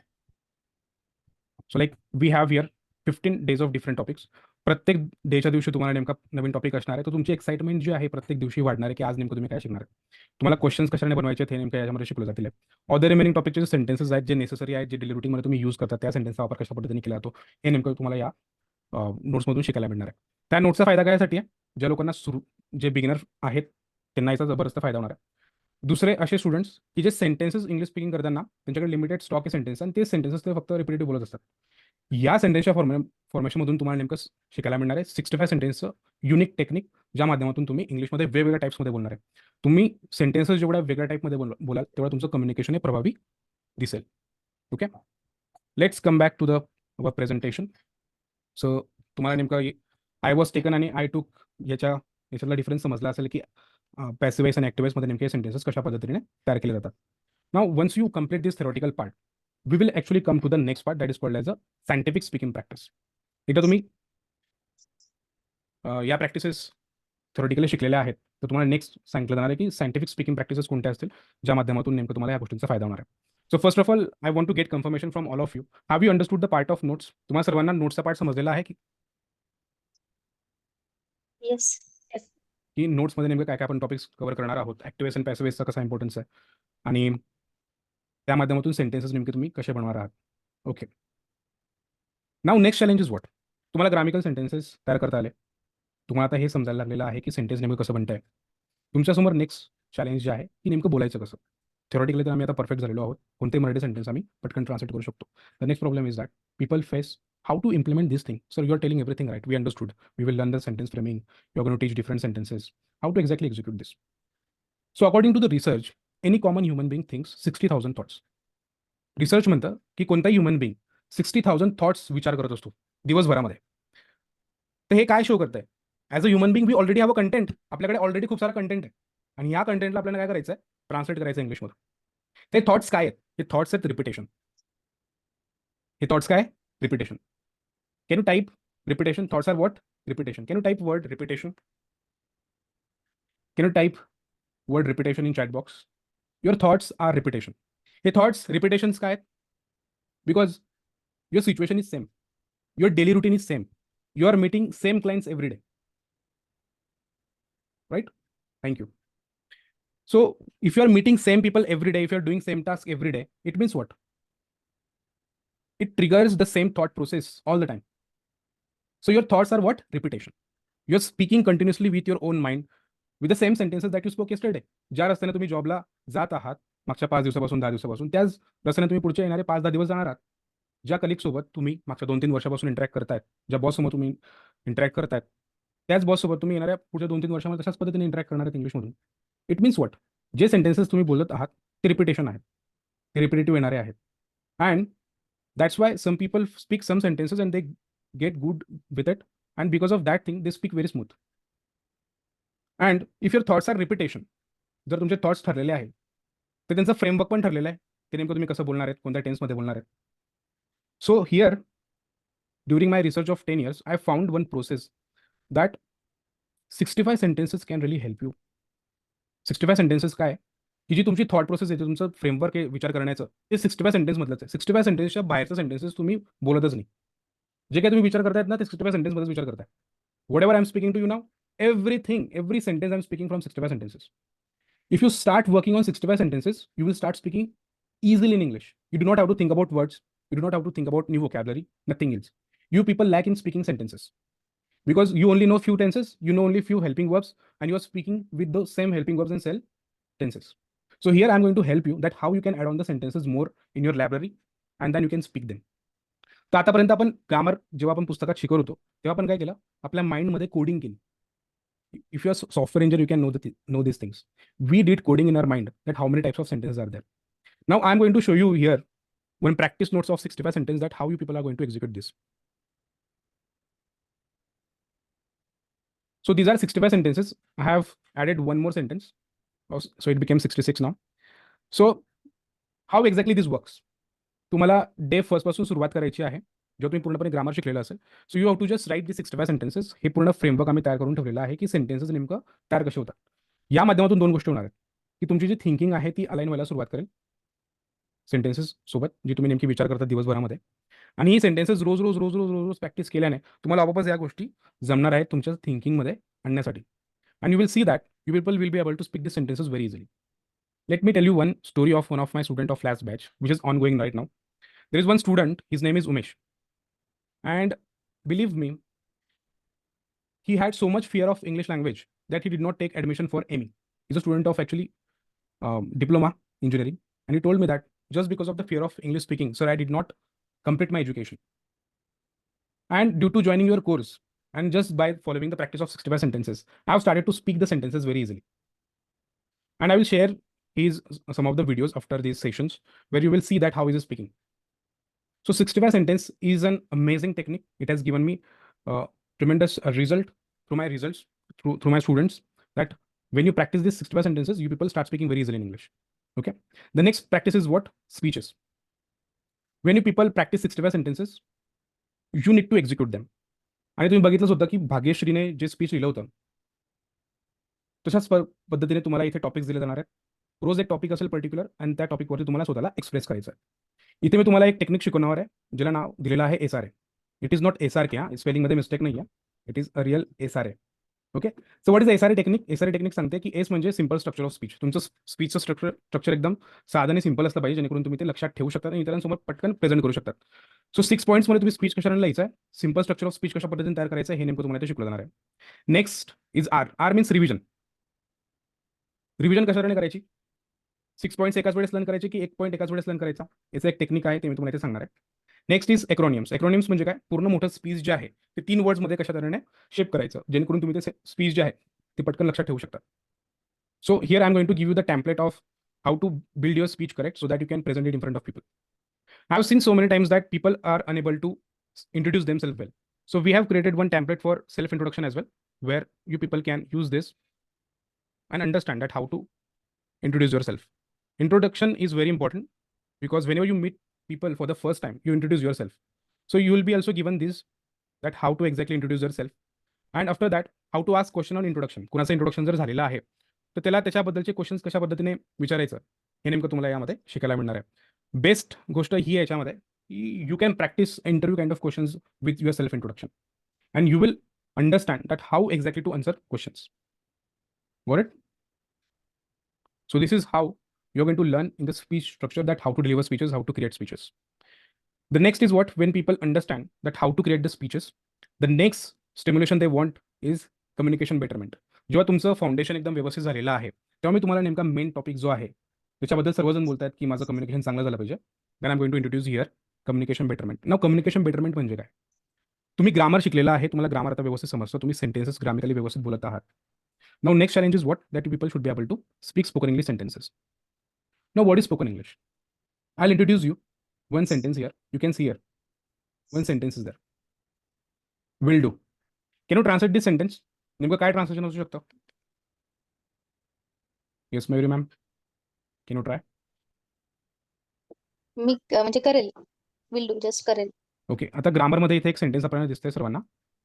So like we have here 15 days of different topics. प्रत्येक डेच्या दिवशी तुम्हाला नेमका नवीन टॉपिक असणार आहे. तर तुमची एक्साइटमेंट जी आहे प्रत्येक दिवशी वाढणार आहे की आज नेमकं तुम्ही काय शिकणार आहे. तुम्हाला क्वेश्चन्स कशाने बनवायचे हे नेमकं याच्यामध्ये शिकलं जातील. ऑल द रिमेनिंग टॉपिकचे जे सेंटेन्सेस आहेत जे नेसेसरी आहेत जे डेली रुटीनमध्ये तुम्ही यूज करता त्या सेंटेन्सचा वापर कशा पद्धतीने केला जातो हे नेमकं तुम्हाला या नोट्समधून शिकायला मिळणार आहे. त्या नोट्सचा फायदा काय आहे, ज्या लोकांना जे बिगिनर आहेत त्यांना याचा जबरदस्त फायदा होणार आहे. दुसरे असे स्टुडंट्स की जे सेंटेन्सेस इंग्लिश स्पीकिंग करताना त्यांच्याकडे लिमिटेड स्टॉक आहे सेंटेन्स आणि ते सेंटेन्सेस ते फक्त रिपिटेटिव्ह बोलत असतात. या सेंटेन्सच्या फॉर्मेशनमधून तुम्हाला नेमकं शिकायला मिळणार आहे 65 सेंटेन्सचं युनिक टेक्निक ज्या माध्यमातून तुम्ही इंग्लिशमध्ये वेगवेगळ्या टाईप्समध्ये बोलणार आहे. तुम्ही सेंटेन्सेस जेवढ्या वेगळ्या टाईपमध्ये बोलाल तेवढं तुमचं कम्युनिकेशन हे प्रभावी दिसेल. Okay, let's come back to the our presentation. So तुम्हाला नेमकं आय वॉज टेकन आणि आय टूक याच्यातला डिफरन्स समजला असेल की पॅसिव्ह वॉइस आणि ॲक्टिव्ह वॉइसमध्ये नेमके सेंटेन्सेस कशा पद्धतीने तयार केले जातात. Now once you complete this theoretical part we will actually come to the next part that is called as a scientific speaking practice. एकदा तुम्ही या प्रॅक्टिसेस थेरोटिकली शिकलेल्या आहेत तर तुम्हाला नेक्स्ट सांगितलं जाणार आहे की सायंटिफिक स्पीकिंग प्रॅक्टिसेस कोणत्या असतील ज्या माध्यमातून नेमकं तुम्हाला या गोष्टींचा फायदा होणार आहे. So first of all I want to get confirmation from all of you. Have you understood the part of notes? तुम्हाला सर्वांना नोट्सचा पार्ट समजलेला आहे येस. की नोट्समध्ये नेमकं काय काय आपण टॉपिक्स कव्हर करणार आहोत, ॲक्टिव्ह आणि पॅसिव्ह वॉइसचा कसा इम्पॉर्टन्स आहे आणि त्या माध्यमातून सेंटेन्सेस नेमके तुम्ही कसे बनवणार आहात. Okay, now next challenge is what? तुम्हाला ग्रामिकल सेंटेन्सेस तयार करता आले, तुम्हाला आता हे समजायला लागलेलं आहे की सेंटेन्स नेमकं कसं बनतं आहे. तुमच्यासमोर नेक्स्ट चॅलेंज जे आहे की नेमकं बोलायचं कसं. थेरोटिकली तर आम्ही आता परफेक्ट झालेलो आहोत, कोणतेही मराठी सेंटेन्स आम्ही पटकन ट्रान्सलेट करू शकतो. The next problem is that people face how to implement this thing. Sir you are telling everything right, we understood, we will learn the sentence framing, you are going to teach different sentences, how to exactly execute this. So according to the research any common human being thinks 60,000 thoughts. Research म्हणतं की कोणताही human being 60,000 thoughts विचार करत असतो दिवसभरामध्ये. तर हे काय show करतंय? As a human being we already have a content. आपल्याकडे ऑलरेडी खूप सारा कंटेंट आहे आणि या कंटेंटला आपल्याला काय करायचं आहे, ट्रान्सलेट करायचं इंग्लिशमध्ये. ते थॉट्स काय आहेत? हे थॉट्स आहेत रिपिटेशन. हे थॉट्स काय? Repetition. Can you type repetition? Thoughts are what? Repetition. Can you type word repetition? Can you type word repetition in chat box? Your thoughts are repetition. हे थॉट्स रिपिटेशन्स काय आहेत? Because your situation is same, your daily routine is same, you are meeting same clients every day, right? Thank you. So if you are meeting same people every day, if you are doing same task every day, it means what? It triggers the same thought process all the time. So your thoughts are what? Repetition. You're speaking continuously with your own mind with the same sentences that you spoke yesterday. ज्या रस्त्याने तुम्ही जॉबला जात आहात मागच्या 5 दिवसापासून 10 दिवसापासून त्याच रस्त्याने तुम्ही पुढच्या येणारे 5-10 दिवस जाणार आहात. ज्या कलिगसोबत तुम्ही मागच्या 2-3 वर्षापासून इंटरॅक्ट करतायत, ज्या बॉससोबत तुम्ही इंटरॅक्ट करतायत, त्याच बॉससोबत तुम्ही येणाऱ्या पुढच्या 2-3 वर्षामध्ये तशाच पद्धतीने इंटरॅक्ट करणार आहेत इंग्लिशमधून. It means what? जे सेंटेन्सेस तुम्ही बोलत आहात ते रिपिटेशन आहेत, ते रिपिटेटिव्ह येणारे आहेत. And that's why some people speak some sentences and they get good with it and because of that thing they speak very smooth. And if your thoughts are repetition, जर तुमचे thoughts ठरलेले आहेत तर त्यांचं framework पण ठरलेलं आहे की नेमकं तुम्ही कसं बोलणार आहेत, कोणत्या टेन्समध्ये बोलणार आहेत. So here, during my research of 10 years, I found one process that 65 sentences can really help you. 65 sentences काय की जी तुमची थॉट प्रोसेस आहे, तुमचं फ्रेमवर्क आहे विचार करण्याचं, ते 65 सेंटेन्समधलंच आहे. 65 सेंटेन्सच्या बाहेरचं सेंटेन्सेस तुम्ही बोलतच नाही. जे काही तुम्ही विचार करतायत ना ते 65 सेंटेन्समध्येच विचार करताय. Whatever I am speaking to you now, everything, every sentence I'm speaking from 65 sentences. If you start working on 65 sentences, you will start speaking easily in English. You do not have to think about words. You do not have to think about new vocabulary, nothing else. You people lack in speaking sentences because you only know few tenses, you know only few helping verbs, and you are speaking with those same helping verbs and cell tenses. So here I'm going to help you that how you can add on the sentences more in your library and then you can speak them. तर आतापर्यंत आपण grammar जेव्हा आपण पुस्तकात शिकवत होतो तेव्हा आपण काय केलं, आपल्या माइंडमध्ये कोडिंग केली. If you are software engineer, you can know these things. We did coding in our mind that how many types of sentences are there. Now I'm going to show you here one practice notes of 65 sentences that how you people are going to execute this. So these are 65 sentences. I have added one more sentence. So it became 66 now. So how exactly this works? तुम्हाला day first पासून सुरुवात करायची आहे जेव्हा तुम्ही पूर्णपणे grammar शिकलेलं असेल, so you have to just write the 65 sentences. हे पूर्ण फ्रेमवर्क आम्ही तयार करून ठेवलेलं आहे, की सेंटेन्सेस नेमकं तयार कसे होतात. या माध्यमातून 2 गोष्टी होणार आहेत, की तुमची जी थिंकिंग आहे ती अलाइन व्हायला सुरुवात करेल सेंटेन्सेस सोबत, जी तुम्ही नेमकी विचार करता दिवसभरामध्ये. आणि ही सेंटेन्सेस रोज प्रॅक्टिस केल्याने तुम्हाला आपोआपच या गोष्टी जमणार आहेत तुमच्या थिंकिंगमध्ये आणण्यासाठी. And you will see that you people will be able to speak the sentences very easily. Let me tell you one story of one of my student of Flash batch, which is ongoing right now. There is one student, his name is Umesh. And believe me, he had so much fear of English language that he did not take admission for ME. He's a student of actually diploma engineering. And he told me that just because of the fear of English speaking, sir, I did not complete my education. And due to joining your course, and just by following the practice of 65 sentences, I have started to speak the sentences very easily. And I will share some of the videos after these sessions where you will see that how he is speaking. So 65 sentence is an amazing technique. It has given me tremendous result through my results, through my students, that when you practice these 65 sentences, you people start speaking very easily in English. Okay. The next practice is what? Speeches. When you people practice 65 sentences, you need to execute them. आणि तुम्ही बघितलंच होतं की भाग्यश्रीने जे speech लिहिलं होतं तशाच पद्धतीने तुम्हाला इथे टॉपिक्स दिले जाणार आहेत. रोज एक टॉपिक असेल पर्टिक्युलर आणि त्या टॉपिकवरती तुम्हाला स्वतःला एक्सप्रेस करायचं आहे. इथे मी तुम्हाला एक टेक्निक शिकवणार आहे, ज्याला नाव दिलेलं आहे SRA. It is not SRK. हा स्पेलिंगमध्ये मिस्टेक नाही आहे. It is a real SRA. Okay. So what is SRA technique? SRA technique सांगते की एस म्हणजे सिंपल स्ट्रक्चर ऑफ स्पीच. तुमचं स्पीचचं स्ट्रक्चर एकदम साधं आणि सिंपल असलं पाहिजे, जेणेकरून तुम्ही ते लक्षात ठेवू शकता आणि इतरांसमोर पटकन प्रेझेंट करू शकतात. सो 6 पॉईंट्समध्ये तुम्ही स्पीच कशाने लिहायचं आहे, सिंपल स्ट्रक्चर ऑफ स्पीच कशा पद्धतीने तयार करायचं आहे, हे नेमकं तुम्हाला ते शिकवलं जाणार आहे. Next is R means revision. Revision कशाने करायची? 6 पॉईंट्स एकाच वेळेस लर्न करायचे की 1 पॉईंट एकाच वेळेस लर्न करायचा, याचं एक टेक्निक आहे, ते मी तुम्हाला इथे सांगणार आहे. Next is acronyms. एक्रोनियम्स म्हणजे काय? पूर्ण मोठं स्पीच जे आहे ते 3 वर्ड्समध्ये कशा तऱ्हेने शेप करायचं, जेणेकरून तुम्ही ते स्पीच जे आहे ते पटकन लक्षात ठेवू शकता. So here I am going to give you the template of how to build your speech correct, so that you can present it in front of people. I have seen so many times that people are unable to introduce themselves well. So we have created one template for self-introduction as well, where you people can use this and understand that how to introduce yourself. Introduction is very important because whenever you meet people for the first time, you introduce yourself. So you will be also given this, that how to exactly introduce yourself. And after that, how to ask question on introduction. कुणाचं introduction जर झालेलं आहे तर त्याला त्याच्याबद्दलचे questions कशा पद्धतीने विचारायचं हे नेमकं तुम्हाला यामध्ये शिकायला मिळणार आहे. बेस्ट गोष्ट ही आहे याच्यामध्ये की you can practice interview kind of questions with your self introduction and you will understand that how exactly to answer questions. Got it? So this is how you're going to learn in the speech structure, that how to deliver speeches, how to create speeches. The next is what? When people understand that how to create the speeches, the next stimulation they want is communication betterment. जेव्हा तुमचं foundation एकदम व्यवस्थित झालेलं आहे तेव्हा मी तुम्हाला नेमका main topic जो आहे त्याच्याबद्दल सर्वजण बोलतात की माझं कम्युनिकेशन चांगलं झालं पाहिजे. Then I am going to introduce here communication betterment. Now communication betterment म्हणजे काय? तुम्ही ग्रामर शिकलेला आहे, तुम्हाला ग्रामर आता व्यवस्थित समजतं, तुम्ही सेंटेन्सेस ग्रामॅटिकली व्यवस्थित बोलत आहात. Now next challenge is what? That you people should be able to speak spoken English sentences. Now what is spoken English? I'll introduce you one sentence here. You can see here. One sentence is there. Will do. Can you translate this sentence? नेमकं काय translation असू शकतं? Yes, Mayuri ma'am. Can you try? मी म्हणजे करेल. Will do just करेल. Okay. आता ग्रामरमध्ये इथे एक सेंटेन्स आपल्याला दिसतंय सर्वांना.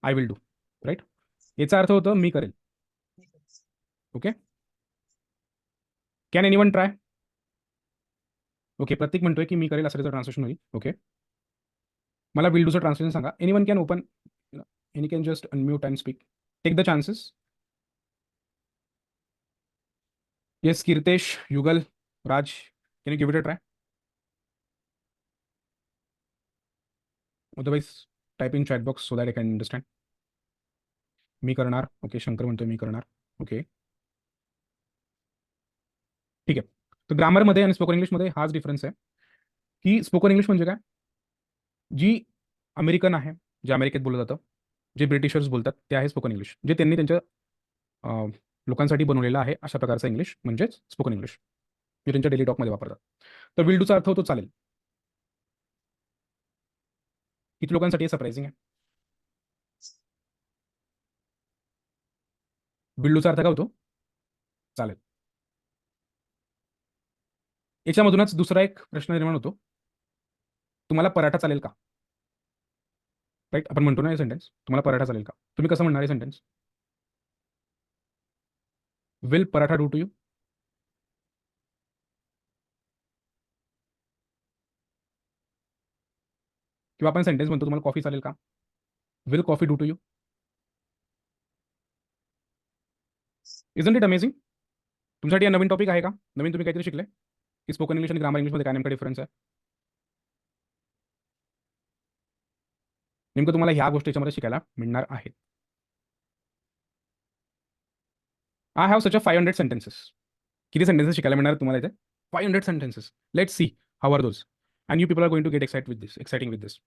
I will do. राईट? याचा अर्थ होतं मी करेल. Okay. Can anyone try? Okay. Prateek म्हणतोय की मी करेल, असं त्याचं ट्रान्सलेशन होईल. ओके. मला विल डूचं ट्रान्सलेशन सांगा. Anyone can open, any can just unmute and speak. Take the chances. Yes, Kirtesh, Yugal, Raj, can you give it a try? Otherwise type in chat box so that I can understand. मी करणार. Okay. Shankar म्हणतोय मी करणार. Okay. ठीक आहे. तर ग्रामरमध्ये आणि spoken इंग्लिशमध्ये हाच डिफरन्स आहे की स्पोकन इंग्लिश म्हणजे काय? जी अमेरिकन आहे, जे अमेरिकेत बोललं जातं, जे ब्रिटिशर्स बोलतात ते आहे स्पोकन इंग्लिश, जे त्यांनी त्यांच्या लोकांसाठी बनवलेलं आहे अशा प्रकारचं इंग्लिश म्हणजेच स्पोकन इंग्लिश, जे त्यांच्या डेली टॉकमध्ये वापरतात. तर विल डूचा अर्थ होतो चालेल. किती लोकांसाठी हे सरप्राइझिंग आहे? विल डूचा अर्थ काय होतो? चालेल. याच्यामधूनच दुसरा एक प्रश्न निर्माण होतो, तुम्हाला पराठा चालेल का? राईट. आपण म्हणतो ना हे सेंटेन्स, तुम्हाला पराठा चालेल का? तुम्ही कसं म्हणणार हे sentence? Will paratha do to you? किंवा आपण सेंटेन्स म्हणतो तुम्हाला कॉफी चालेल का? Will coffee do to you? Isn't it amazing? तुमच्यासाठी हा नवीन टॉपिक आहे का? नवीन तुम्ही काहीतरी शिकले की स्पोकन इंग्लिश आणि ग्रामर इंग्लिशमध्ये काय नेमका डिफरन्स आहे? नेमकं तुम्हाला ह्या गोष्टी याच्यामध्ये शिकायला मिळणार आहेत. I have such a 500 sentences. किती सेंटेन्सेस शिकायला मिळणार तुम्हाला इथे? 500 sentences. Let's see how are those. And you people are going to get exciting with this.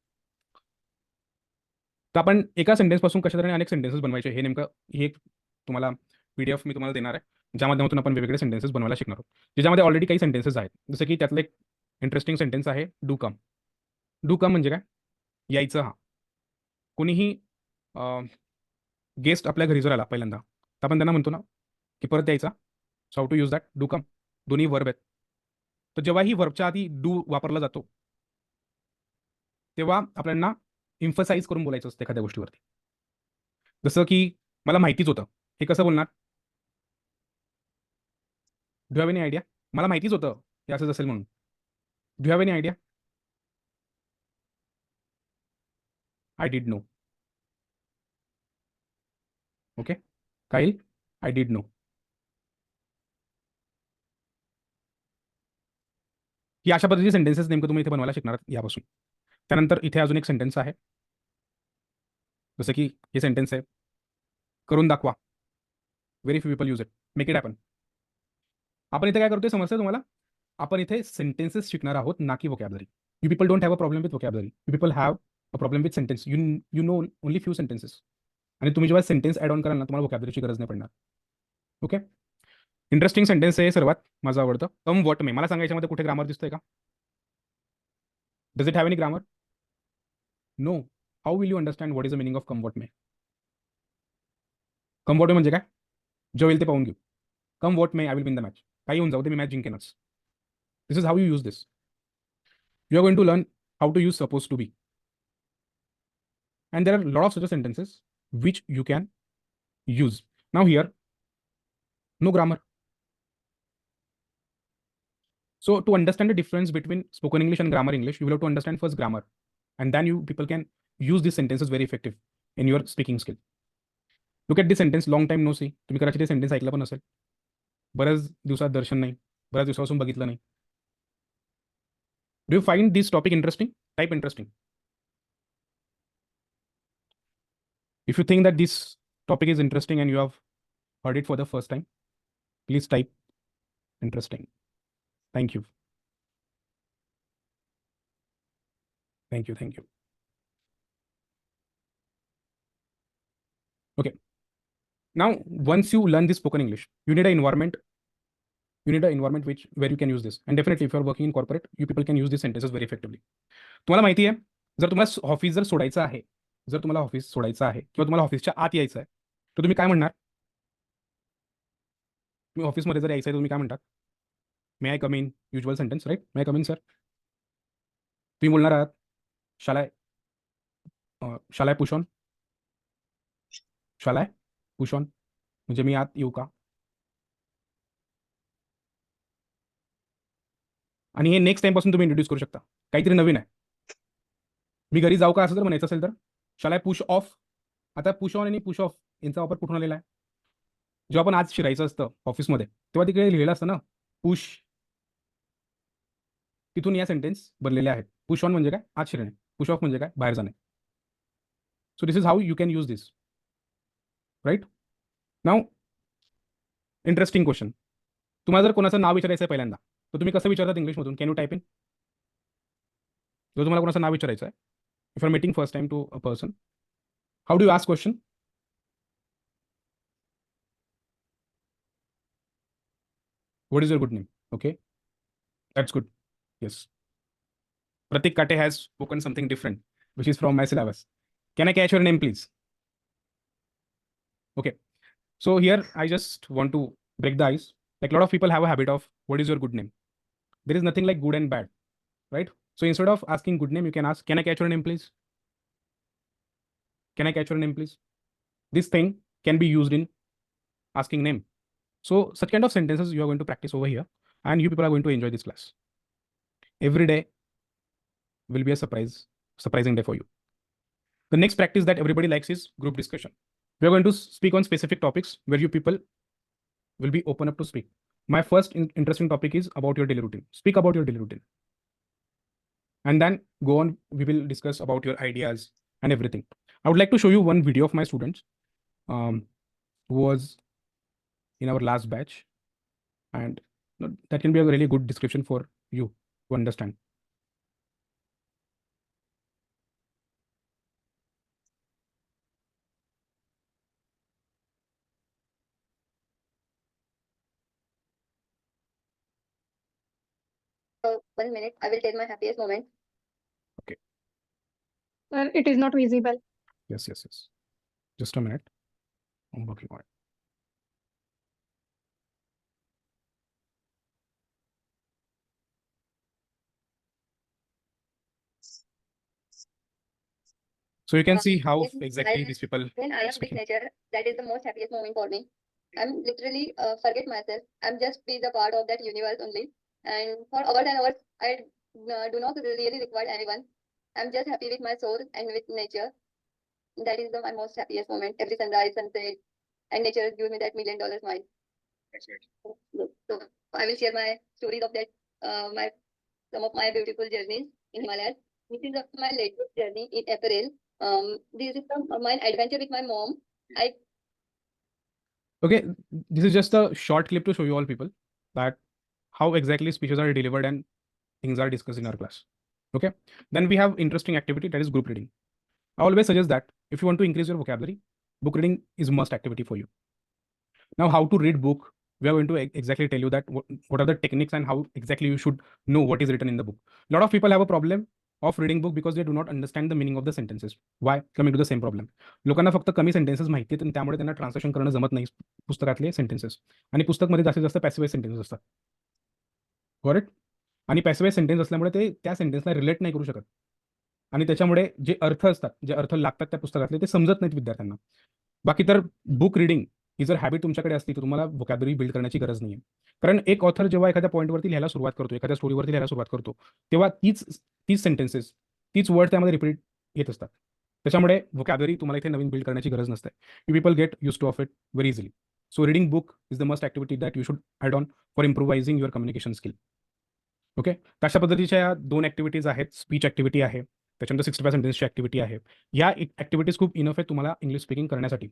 तर आपण एका सेंटेन्सपासून कशा तऱ्हेने अनेक सेंटेन्सेस बनवायचे हे नेमकं हे एक तुम्हाला PDF मी तुम्हाला देणार आहे, ज्या माध्यमातून आपण वेगवेगळे सेंटेन्सेस बनवायला शिकणार आहोत, ज्याच्यामध्ये ऑलरेडी काही सेंटेन्सेस आहेत. जसं की त्यातलं एक इंटरेस्टिंग सेंटेन्स आहे डू कम. डू कम म्हणजे काय? यायचं. हा कोणीही गेस्ट आपल्या घरी जर आला पहिल्यांदा, तर आपण त्यांना म्हणतो ना की परत यायचा. So how to use that? Do come. दोन्ही वर्ब आहेत. तर जेव्हाही वर्बच्या आधी डू वापरला जातो, तेव्हा आपल्याला इम्फसाइज करून बोलायचं असतं एखाद्या गोष्टीवरती. जसं की मला माहितीच होतं. हे कसं बोलणार? Do have any idea? मला माहितीच होतं हे असंच असेल म्हणून. Do have any idea? I did no. Okay, काय येईल? आय डिड नो. ही अशा पद्धतीचे सेंटेन्सेस नेमकं तुम्ही इथे बनवायला शिकणार आहात यापासून. त्यानंतर इथे अजून एक सेंटेन्स आहे. जसं की हे सेंटेन्स आहे, करून दाखवा. Very few people use it. Make it happen. आपण इथे काय करतोय समजतंय तुम्हाला? आपण इथे सेंटेन्सेस शिकणार आहोत, ना की vocabulary. You people don't have a problem with vocabulary. You people have a problem with sentence. You know only few sentences. आणि तुम्ही जेव्हा सेंटेन्स ॲड ऑन कराल ना, तुम्हाला व्होकॅब्युलरीची गरज नाही पडणार. ओके. इंटरेस्टिंग सेंटेन्स आहे सर्वात माझं आवडतं. Come what may. मला सांगा याच्यामध्ये कुठे ग्रामर दिसतंय का? Does it have any grammar? No. How will you understand what is the meaning of come what may? Come what may म्हणजे काय? जे होईल ते पाहून घेऊ. Come what may, I will win the match. काही होऊन जाऊ दे, मी मॅच जिंकेनच. This is how you use this. You are going to learn how to use suppose to be. And there are a lot of such sentences which you can use. Now here, no grammar. So to understand the difference between spoken English and grammar English, you will have to understand first grammar, and then you people can use these sentences very effective in your speaking skill. Look at this sentence, long time no see. तुम्ही कदाचित हे sentence ऐकलं पण असेल. बऱ्याच दिवसात दर्शन नाही, बऱ्याच दिवसापासून बघितलं नाही. Do you find this topic interesting? Type interesting. If you think that this topic is interesting and you have heard it for the first time, please type interesting. Thank you. Thank you. Thank you. Okay. Now, once you learn this spoken English, you need an environment. You need an environment where you can use this. And definitely, if you are working in corporate, you people can use these sentences very effectively. तुम्हाला माहिती आहे, जर तुम्हाला office जर सोडायचं आहे, किंवा तुम्हाला ऑफिसच्या आत यायचं आहे, तर तुम्ही काय म्हणणार? तुम्ही ऑफिसमध्ये जर यायचं आहे, तुम्ही काय म्हणतात? May I come in? Usual sentence, right? May I come in sir? तुम्ही बोलणार आहात shall I push on? Shall I push on म्हणजे मी आत येऊ का? आणि हे नेक्स्ट टाइमपासून तुम्ही इंट्रोड्यूस करू शकता. काहीतरी नवीन आहे. मी घरी जाऊ का असं जर म्हणायचं असेल तर शाल आय पुश ऑफ? आता पुश ऑन आणि पुश ऑफ यांचा वापर कुठून आलेला आहे? जेव्हा आपण आज शिरायचं असतं ऑफिसमध्ये, तेव्हा तिकडे लिहिलेलं असतं ना पुश. तिथून या सेंटेन्स बनलेले आहेत. पुश ऑन म्हणजे काय? आत शिरणे. पुश ऑफ म्हणजे काय? बाहेर जाणे. So this is how you can use this, right? Now interesting question. तुम्हाला जर कोणाचं नाव विचारायचं आहे पहिल्यांदा, तर तुम्ही कसं विचारतात इंग्लिशमधून? Can you type in? जर तुम्हाला कोणाचं नाव विचारायचं आहे, if you are meeting first time to a person, how do you ask question? What is your good name? Okay, that's good. Yes. Pratik Kate has spoken something different, which is from my syllabus. Can I catch your name, please? Okay. So here I just want to break the ice. Like a lot of people have a habit of what is your good name? There is nothing like good and bad, right? So instead of asking good name, you can ask, can I catch your name, please? Can I catch your name, please? This thing can be used in asking name. So such kind of sentences you are going to practice over here, and you people are going to enjoy this class. Every day will be a surprising day for you. The next practice that everybody likes is group discussion. We are going to speak on specific topics where you people will be open up to speak. My first interesting topic is about your daily routine. Speak about your daily routine. And then go on, we will discuss about your ideas and everything. I would like to show you one video of my students who was in our last batch. And that can be a really good description for you to understand. So 1 minute, I will tell my happiest moment. Sir, it is not visible. Yes. Just a minute. I'm working on it. So you can see how Yes, exactly these people When I am with speaking. nature, that is the most happiest moment for me. I'm literally forget myself. I'm just be the part of that universe only. And for hours and hours, I do not really require anyone. I'm just happy with my soul and with nature. That is my most happiest moment. Every sunrise, sunset, and nature gives me that $1,000,000 smile. So I will share my stories of that, some of my beautiful journeys in Himalayas. This is my latest journey in April. This is my adventure with my mom. Okay, this is just a short clip to show you all people that how exactly speeches are delivered and things are discussed in our class. Okay, then we have interesting activity, that is group reading. I always suggest that if you want to increase your vocabulary, book reading is must activity for you. Now, how to read book, we are going to exactly tell you that what are the techniques and how exactly you should know what is written in the book. A lot of people have a problem of reading book because they do not understand the meaning of the sentences. Why? Coming to the same problem. लोकांना फक्त कमी sentences माहिती आहेत आणि त्यामुळे त्यांना translation करणं जमत नाही पुस्तकातले सेंटेन्सेस. आणि पुस्तकमध्ये जास्तीत जास्त पॅसिव्ह सेंटेन्सेस असतात. करेक्ट? आणि पॅसिव्ह सेंटेन्स असल्यामुळे ते त्या सेंटेन्सला रिलेट नाही करू शकत. आणि त्याच्यामुळे जे अर्थ असतात, जे अर्थ लागतात त्या पुस्तकातले ते समजत नाहीत विद्यार्थ्यांना. बाकी तर बुक रिडिंग ही जर हॅबिट तुमच्याकडे असली तर तुम्हाला व्होकॅब्युलरी बिल्ड करण्याची गरज नाही आहे. कारण एक ऑथर जेव्हा एखाद्या पॉईंटवरती लिहायला सुरुवात करतो, एखाद्या स्टोरीवरती लिहायला सुरुवात करतो, तेव्हा तीच सेंटेन्सेस, तीच वर्ड त्यामध्ये रिपीट येत असतात. त्याच्यामुळे व्होकॅब्युलरी तुम्हाला इथे नवीन बिल्ड करण्याची गरज नसते. You people get use to of it very easily. So reading book is the must activity that you should add on for improvising your communication skill. Okay, तशा पद्धतीच्या या 2 ॲक्टिव्हिटीज आहेत. स्पीच ॲक्टिव्हिटी आहे, त्याच्यानंतर 65 सेंटेन्सची activity आहे. या activities खूप enough आहे तुम्हाला इंग्लिश स्पीकिंग करण्यासाठी.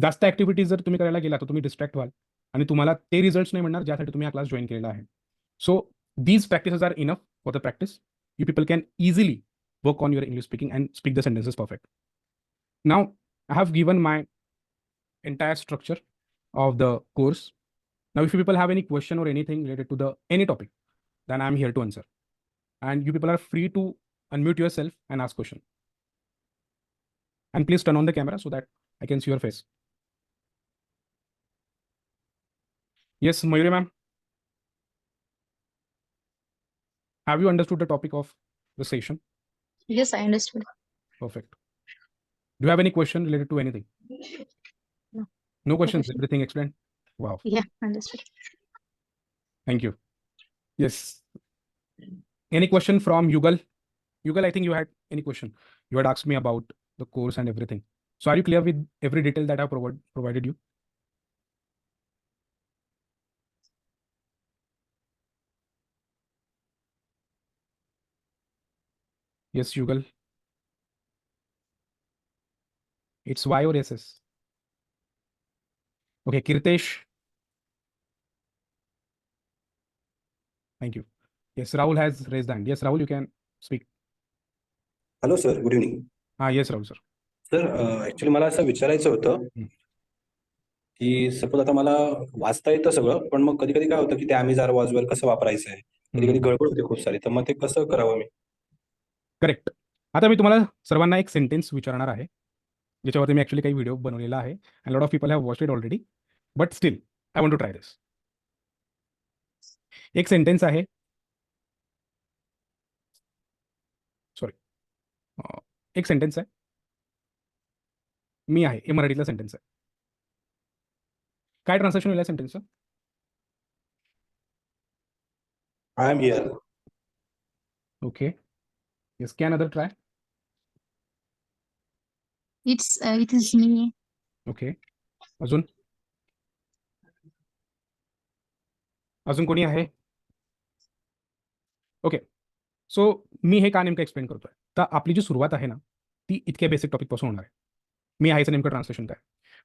जास्त ॲक्टिव्हिटीज जर तुम्ही करायला गेला तर तुम्ही डिस्ट्रॅक्ट व्हाल आणि तुम्हाला ते रिझल्ट्स नाही मिळणार ज्यासाठी तुम्ही हा क्लास जॉईन केलेला आहे. So these practices are enough for the practice. You people can easily work on your English speaking and speak the sentences perfect. Now, I have given my entire structure of the course. Now, if you people have any question or anything related to any topic, then I'm here to answer. And you people are free to unmute yourself and ask question. And please turn on the camera so that I can see your face. Yes, Mayuri ma'am. Have you understood the topic of the session? Yes, I understood. Perfect. Do you have any question related to anything? No. No questions? question. Everything explained? Wow. Yeah, understood. Thank you. Yes. Any question from Yugal? Yugal, I think you had any question. You had asked me about the course and everything. So are you clear with every detail that I provided you? Yes, Yugal. It's Y or SS? Okay, Kirtesh. Thank you. Yes, Rahul has raised hand. Yes, Rahul, you can speak. Hello sir, good evening. Yes, Rahul, sir. Sir, actually मला असं विचारायचं होतं की suppose आता मला वाचता येतं सगळं, पण मग कधी कधी काय होतं की ते ॲमेझॉन वॉजवर कसं वापरायचं आहे, कधी कधी गडबड होते खूप सारी, तर मग ते कसं करावं मी? करेक्ट. आता मी तुम्हाला सर्वांना एक सेंटेन्स विचारणार आहे ज्याच्यावरती मी ऍक्च्युली काही व्हिडिओ बनवलेला आहे. And lot of people have watched it already, but still I want to try this. एक सेंटेन्स आहे, सॉरी, एक सेंटेन्स आहे. मी आहे हे मराठीतला सेंटेन्स आहे. काय ट्रान्सलेशन होईल या सेंटेन्सचं? I am here. Okay. Yes, can other try? It is me. Okay. अजून? अजून कोणी आहे? ओके. सो मी हे का नेमकं एक्सप्लेन करतोय? तर आपली जी सुरुवात आहे ना, ती इतक्या बेसिक टॉपिकपासून होणार आहे. मी आहेचं नेमकं ट्रान्सलेशन काय?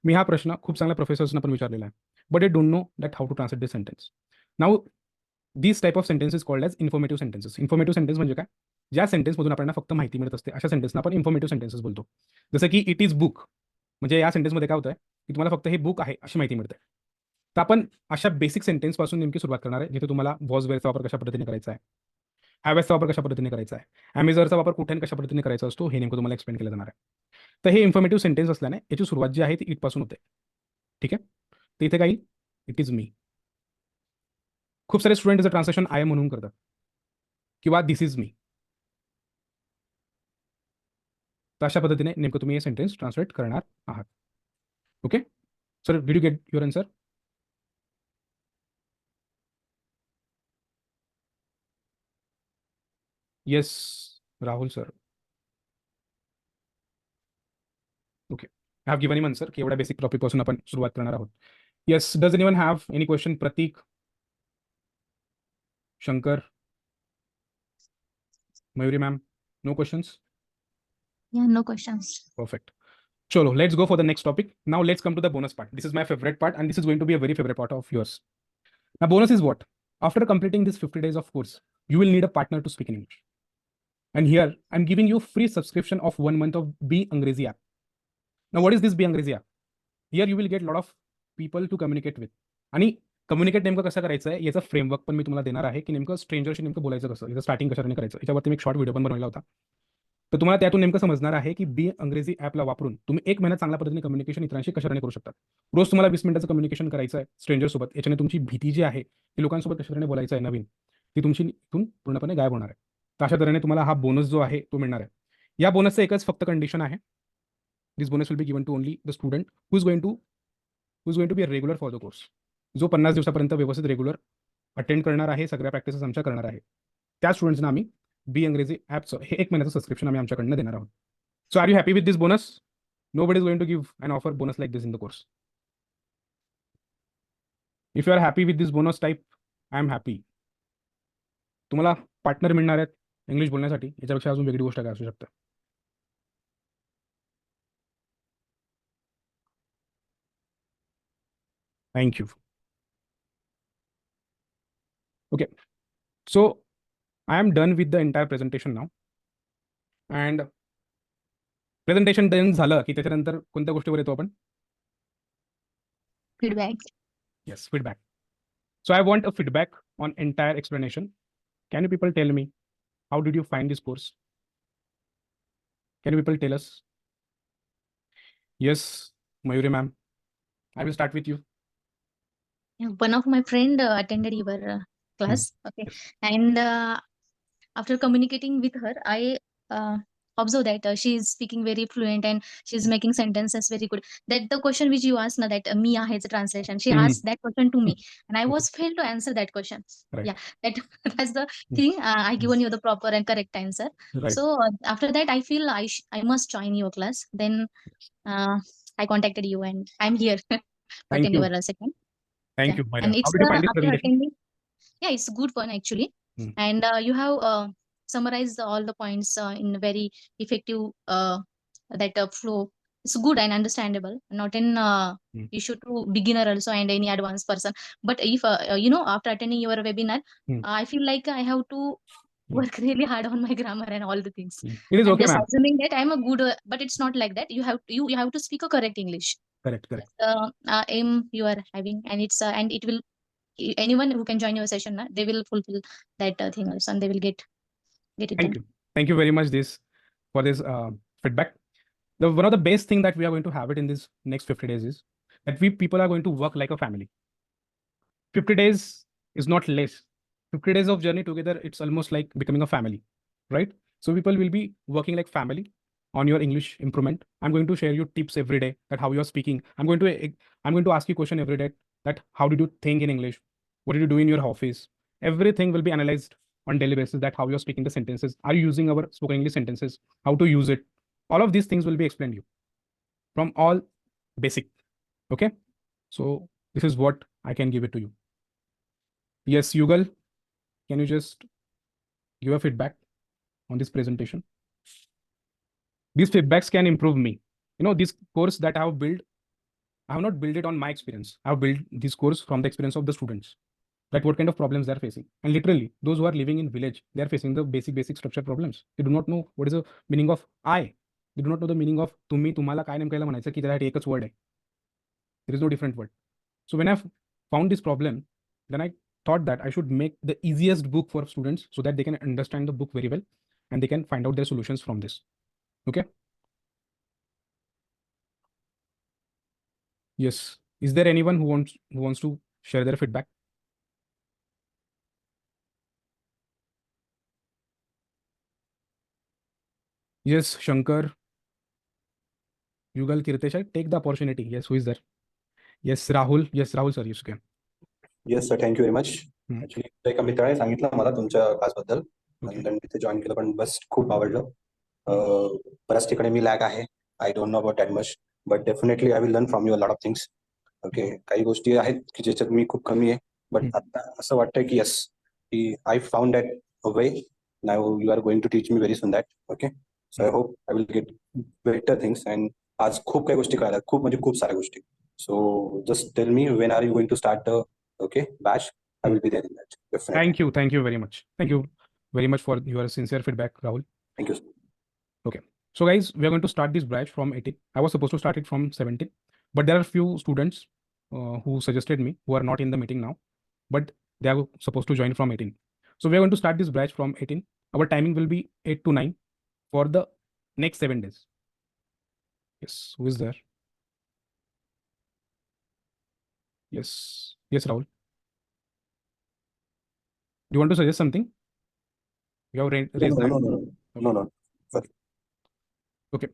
मी हा प्रश्न खूप चांगल्या प्रोफेसर्सना पण विचारलेला आहे. But they don't know that how to translate this sentence. Now this type of sentences called as informative sentences. Informative sentence म्हणजे काय? ज्या सेंटेन्समधून आपल्याला फक्त माहिती मिळत असते, अशा सेंटेन्सना आपण इन्फॉर्मेटिव्ह सेंटेन्सेस बोलतो. जसं की इट इज बुक, म्हणजे या सेंटेन्समध्ये काय होतंय की तुम्हाला फक्त हे बुक आहे अशी माहिती मिळते. तर आपण अशा बेसिक सेंटेन्सपासून नेमकी सुरुवात करणार आहे, जिथे तुम्हाला वॉज वेअरचा वापर कशा पद्धतीने करायचा आहे, हॅव चा वापर कशा पद्धतीने करायचा आहे, ॲमेझॉनचा वापर कुठे आणि कशा पद्धतीने करायचा असतो, हे नेमकं तुम्हाला एक्सप्लेन केलं जाणार आहे. तर हे इन्फॉर्मेटिव्ह सेंटेन्स असल्याने याची सुरुवात जी आहे ती इटपासून होते. ठीक आहे. तर इथे काही इट इज मी. खूप सारे स्टुडंट ट्रान्सलेशन आय एम म्हणून करतात किंवा दिस इज मी. तर अशा पद्धतीने नेमकं तुम्ही हे सेंटेन्स ट्रान्सलेट करणार आहात. Okay. Sir, did you get your answer? Yes, Rahul sir. Okay. I have given him answer की एवढ्या बेसिक टॉपिकपासून आपण सुरुवात करणार आहोत. Yes, does anyone have any question? Prateek, Shankar, Mayuri ma'am, no questions? Yeah, no questions. Perfect. Cholo, let's go for the next topic. Now let's come to the bonus part. This is my favorite part, and this is going to be a very favorite part of yours. Now, bonus is what? After completing this 50 days of course, you will need a partner to speak in English. And here, I'm giving you free subscription of 1 month of Be Angrezi app. Now, what is this Be Angrezi app? Here you will get a lot of people to communicate with. आणि communicate नेमकं कसं करायचं आहे याचा framework पण मी तुम्हाला देणार आहे की नेमकं स्ट्रेंजरशी नेमकं बोलायचं कसं, याचं स्टार्टिंग कशाने करायचं, याच्यावरती मी एक शॉर्ट व्हिडिओ पण बनवला होता. तर तुम्हाला त्यातून नेमकं समजणार आहे की बी अंग्रेजी ॲपला वापरून तुम्ही 1 महिन्यात चांगल्या पद्धतीने कम्युनिकेशन इतरांशी कशाने करू शकता. रोज तुम्हाला 20 मिनिटाचं कम्युनिकेशन करायचं आहे स्ट्रेंजरसोबत. याच्याने तुमची भीती जी आहे ती लोकांसोबत कशाने बोलायचं आहे नवीन, ती तुमची इथून पूर्णपणे गायब होणार आहे. तर अशा तऱ्हेने तुम्हाला हा बोनस जो आहे तो मिळणार आहे. या बोनसचं एकच फक्त कंडिशन आहे. This bonus will be given to only the student who is going to be a regular for the course. जो 50 दिवसापर्यंत व्यवस्थित रेग्युलर अटेंड करणार आहे, सगळ्या प्रॅक्टिसेस आमच्या करणार आहे, त्या स्टुडंट्सना आम्ही बी अंग्रेजी ॲपचं हे 1 महिन्याचं सबस्क्रिप्शन आम्ही आमच्याकडनं देणार आहोत. So are you happy with this bonus? Nobody is going to give an offer bonus like this in the course. If you are happy with this bonus type, I am happy. तुम्हाला partner मिळणार आहेत English बोलण्यासाठी, याच्यापेक्षा अजून वेगळी गोष्ट काय असू शकते? Thank you. Okay. So I am done with the entire presentation now. And presentation done झालं की त्याच्यानंतर कोणत्या गोष्टीवर येतो आपण? Feedback. Yes, feedback. So I want a feedback on entire explanation. Can you people tell me how did you find this course? Can you people tell us? Yes, Mayuri ma'am. I will start with you. Yeah, one of my friend attended your class. Okay. Yes. And after communicating with her, I observe that she is speaking very fluent and she's making sentences very good. That the question which you asked now, that me is a translation, she asked that question to me, and I was failed to answer that question. Right. Yeah, that's the thing. I given you the proper and correct answer. Right. So after that, I feel I must join your class. Then I contacted you, and I'm here to Thank attend you. your second. Thank Yeah. you, my And dear. How it's did you find this after presentation? attending. Yeah, it's good one actually. And you have summarized all the points in very effective that flow. It's good and understandable, not in issue to beginner also and any advanced person. But if after attending your webinar, I feel like I have to work really hard on my grammar and all the things. It is I'm okay, just ma'am. assuming that I'm a good, but it's not like that. You have to speak a correct English. Correct. Aim you are having, and it's and it will. Anyone who can join your session, they will fulfill that thing also, and they will get it Thank done. you. Thank you very much for this feedback. One of the best thing that we are going to have it in this next 50 days is that we people are going to work like a family. 50 days is not less. 50 days of journey together, it's almost like becoming a family, right? So people will be working like family. on your English improvement. I'm going to share you tips every day that how you're speaking. I'm going to ask you question every day that how did you think in English? What did you do in your office? Everything will be analyzed on daily basis, that how you're speaking the sentences. Are you using our spoken English sentences? How to use it? All of these things will be explained to you from all basic. Okay. So this is what I can give it to you. Yes, Yugal, can you just give a feedback on this presentation? These feedbacks can improve me. You know, this course that I have built, I have not built it on my experience. I have built this course from the experience of the students, that what kind of problems they're facing. And literally, those who are living in village, they're facing the basic structure problems. They do not know what is the meaning of I. They do not know the meaning of तुम्ही तुम्हाला काय नेमकं म्हणायचं की त्यासाठी एकच word आहे. There is no different word. So when I found this problem, then I thought that I should make the easiest book for students so that they can understand the book very well and they can find out their solutions from this. Okay. Yes. Is there anyone who wants to share their feedback? Yes, Shankar, Yugal, Kirtesha, take the opportunity. Yes, who is there? Yes, Rahul. Yes, Rahul sir, you can. Yes sir, thank you very much. Hmm. Actually एका मित्राने सांगितलं मला तुमच्या क्लासबद्दल Okay. आणि तिथे join केलं, पण बस खूप आवडलं. बऱ्याच ठिकाणी मी लॅग आहे. I don't know about that much, but definitely I will learn from you a lot of things. Okay, काही गोष्टी आहेत की ज्याच्यात मी खूप कमी आहे, बट आता असं वाटतंय की येस, की I found that way. Now you are going to teach me very soon that. Okay, so I hope I will get better things. अँड आज खूप काही गोष्टी कळाल्या, खूप म्हणजे खूप साऱ्या गोष्टी. So just tell me when are you going to start okay batch. I will be there in that, definitely. Thank you very much. Thank you very much for your sincere feedback, Rahul. Thank you. Okay, so guys, we are going to start this batch from 18. I was supposed to start it from 17, but there are few students who suggested me who are not in the meeting now, but they are supposed to join from 18. So we are going to start this batch from 18. Our timing will be 8 to 9 for the next 7 days. Yes, who is there? Yes, Rahul. Do you want to suggest something? You have raised hand. No. Okay,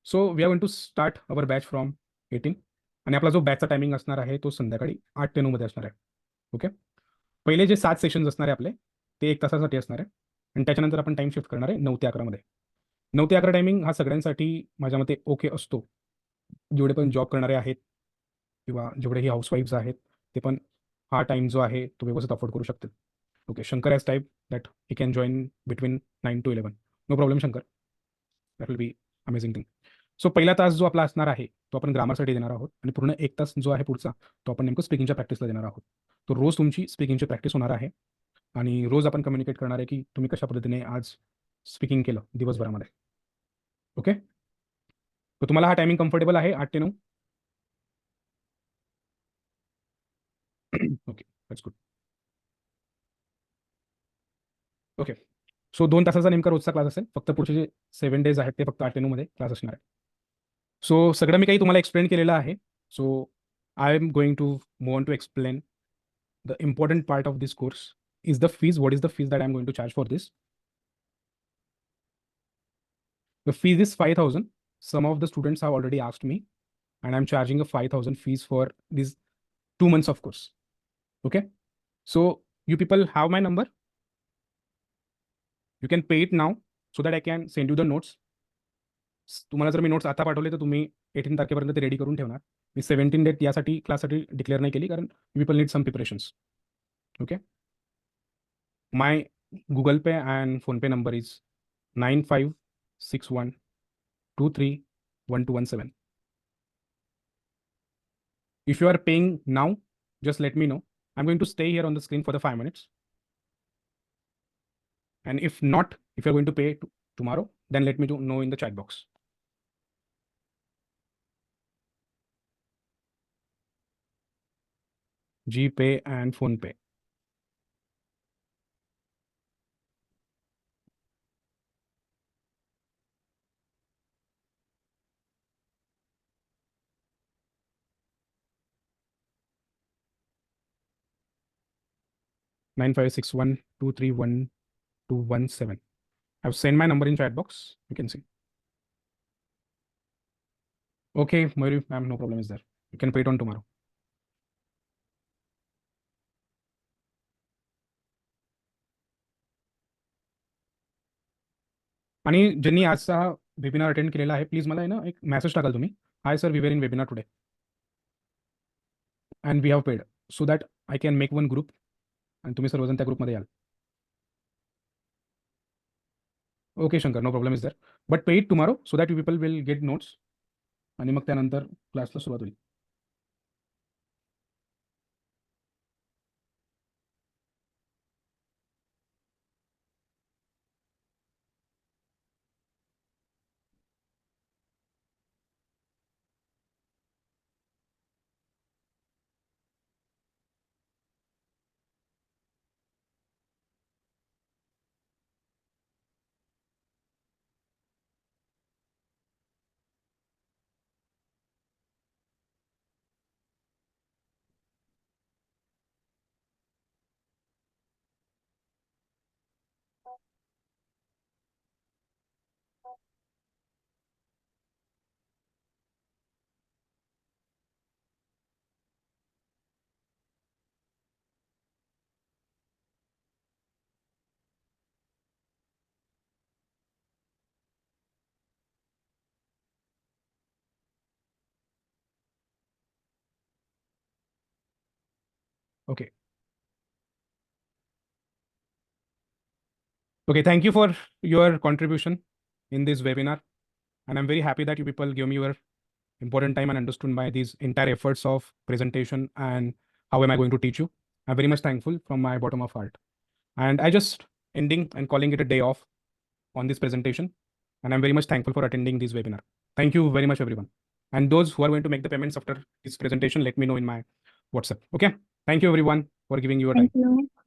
so we are going to start our batch from 18 आणि आपला जो बॅचचा timing असणार आहे तो संध्याकाळी 8 ते 9 मध्ये असणार आहे. ओके, पहिले जे 7 सेशन्स असणार आहे आपले ते 1 तासासाठी असणार आहे आणि त्याच्यानंतर आपण टाइम शिफ्ट करणार आहे 9 ते 11 मध्ये. 9 ते 11 टायमिंग हा सगळ्यांसाठी माझ्या मते ओके असतो. जेवढे पण जॉब करणारे आहेत किंवा जेवढेही हाऊसवाईफ्स आहेत ते पण हा टाइम जो आहे तो व्यवस्थित अफोर्ड करू शकतील. Okay, Shankar has type that he can join between 9 to 11. No problem Shankar, that will be amazing thing. सो पहिला तास जो आपला असणार आहे तो आपण ग्रामरसाठी देणार आहोत आणि पूर्ण 1 तास जो आहे पुढचा तो आपण नेमकं स्पीकिंगच्या प्रॅक्टिसला देणार आहोत. तो रोज तुमची स्पीकिंगची प्रॅक्टिस होणार आहे आणि रोज आपण कम्युनिकेट करणार आहे की तुम्ही कशा पद्धतीने आज स्पीकिंग केलं दिवसभरामध्ये. ओके, तर तुम्हाला हा टायमिंग कम्फर्टेबल आहे 8 ते 9? Okay, that's good. ओके, सो 2 तासाचा नेमका रोजचा क्लास असेल. फक्त पुढचे जे 7 डेज आहेत ते फक्त 8 ते 9 मध्ये क्लास असणार आहे. सो सगळं मी काही तुम्हाला एक्सप्लेन केलेलं आहे. So I am going to move on to explain the important part of this course is the fees. What is the fees that I'm going to charge for this? The fees is 5,000. Some of the students have already asked me and I'm charging a 5,000 fees for these 2 months of course. Okay, so you people have my number. You can pay it now so that I can send you the notes. तुम्हाला जर मी notes आता पाठवले तर तुम्ही 18 तारखेपर्यंत ते ready करून ठेवणार. मी 17 डेट यासाठी क्लाससाठी डिक्लेअर नाही केली कारण people need some preparations. Okay, my Google Pay and PhonePe number is 9561231217. If you are paying now, just let me know. I'm going to stay here on the screen for the 5 minutes. And if not, if you're going to pay tomorrow, then let me know in the chat box. GPay and PhonePe. Nine 9561231217. I've sent my number in chat box. You can see. Okay, Mayuri, ma'am, no problem is there. You can pay it on tomorrow. आणि ज्यांनी आजचा हा webinar attend केलेला आहे, please मला आहे ना एक मेसेज टाकाल तुम्ही. Hi sir, we were in webinar today and we have paid, so that I can make one group आणि तुम्ही सर्वजण त्या ग्रुपमध्ये याल. Okay Shankar, no problem is there, but pay it tomorrow so that you people will get notes आणि मग त्यानंतर क्लासला सुरुवात होईल. Okay. Okay, thank you for your contribution in this webinar. And I'm very happy that you people give me your important time and understood my these entire efforts of presentation and how am I going to teach you. I'm very much thankful from my bottom of heart. And I just ending and calling it a day off on this presentation. And I'm very much thankful for attending this webinar. Thank you very much, everyone. And those who are going to make the payments after this presentation, let me know in my WhatsApp. Okay. Thank you, everyone, for giving your time. Thank you.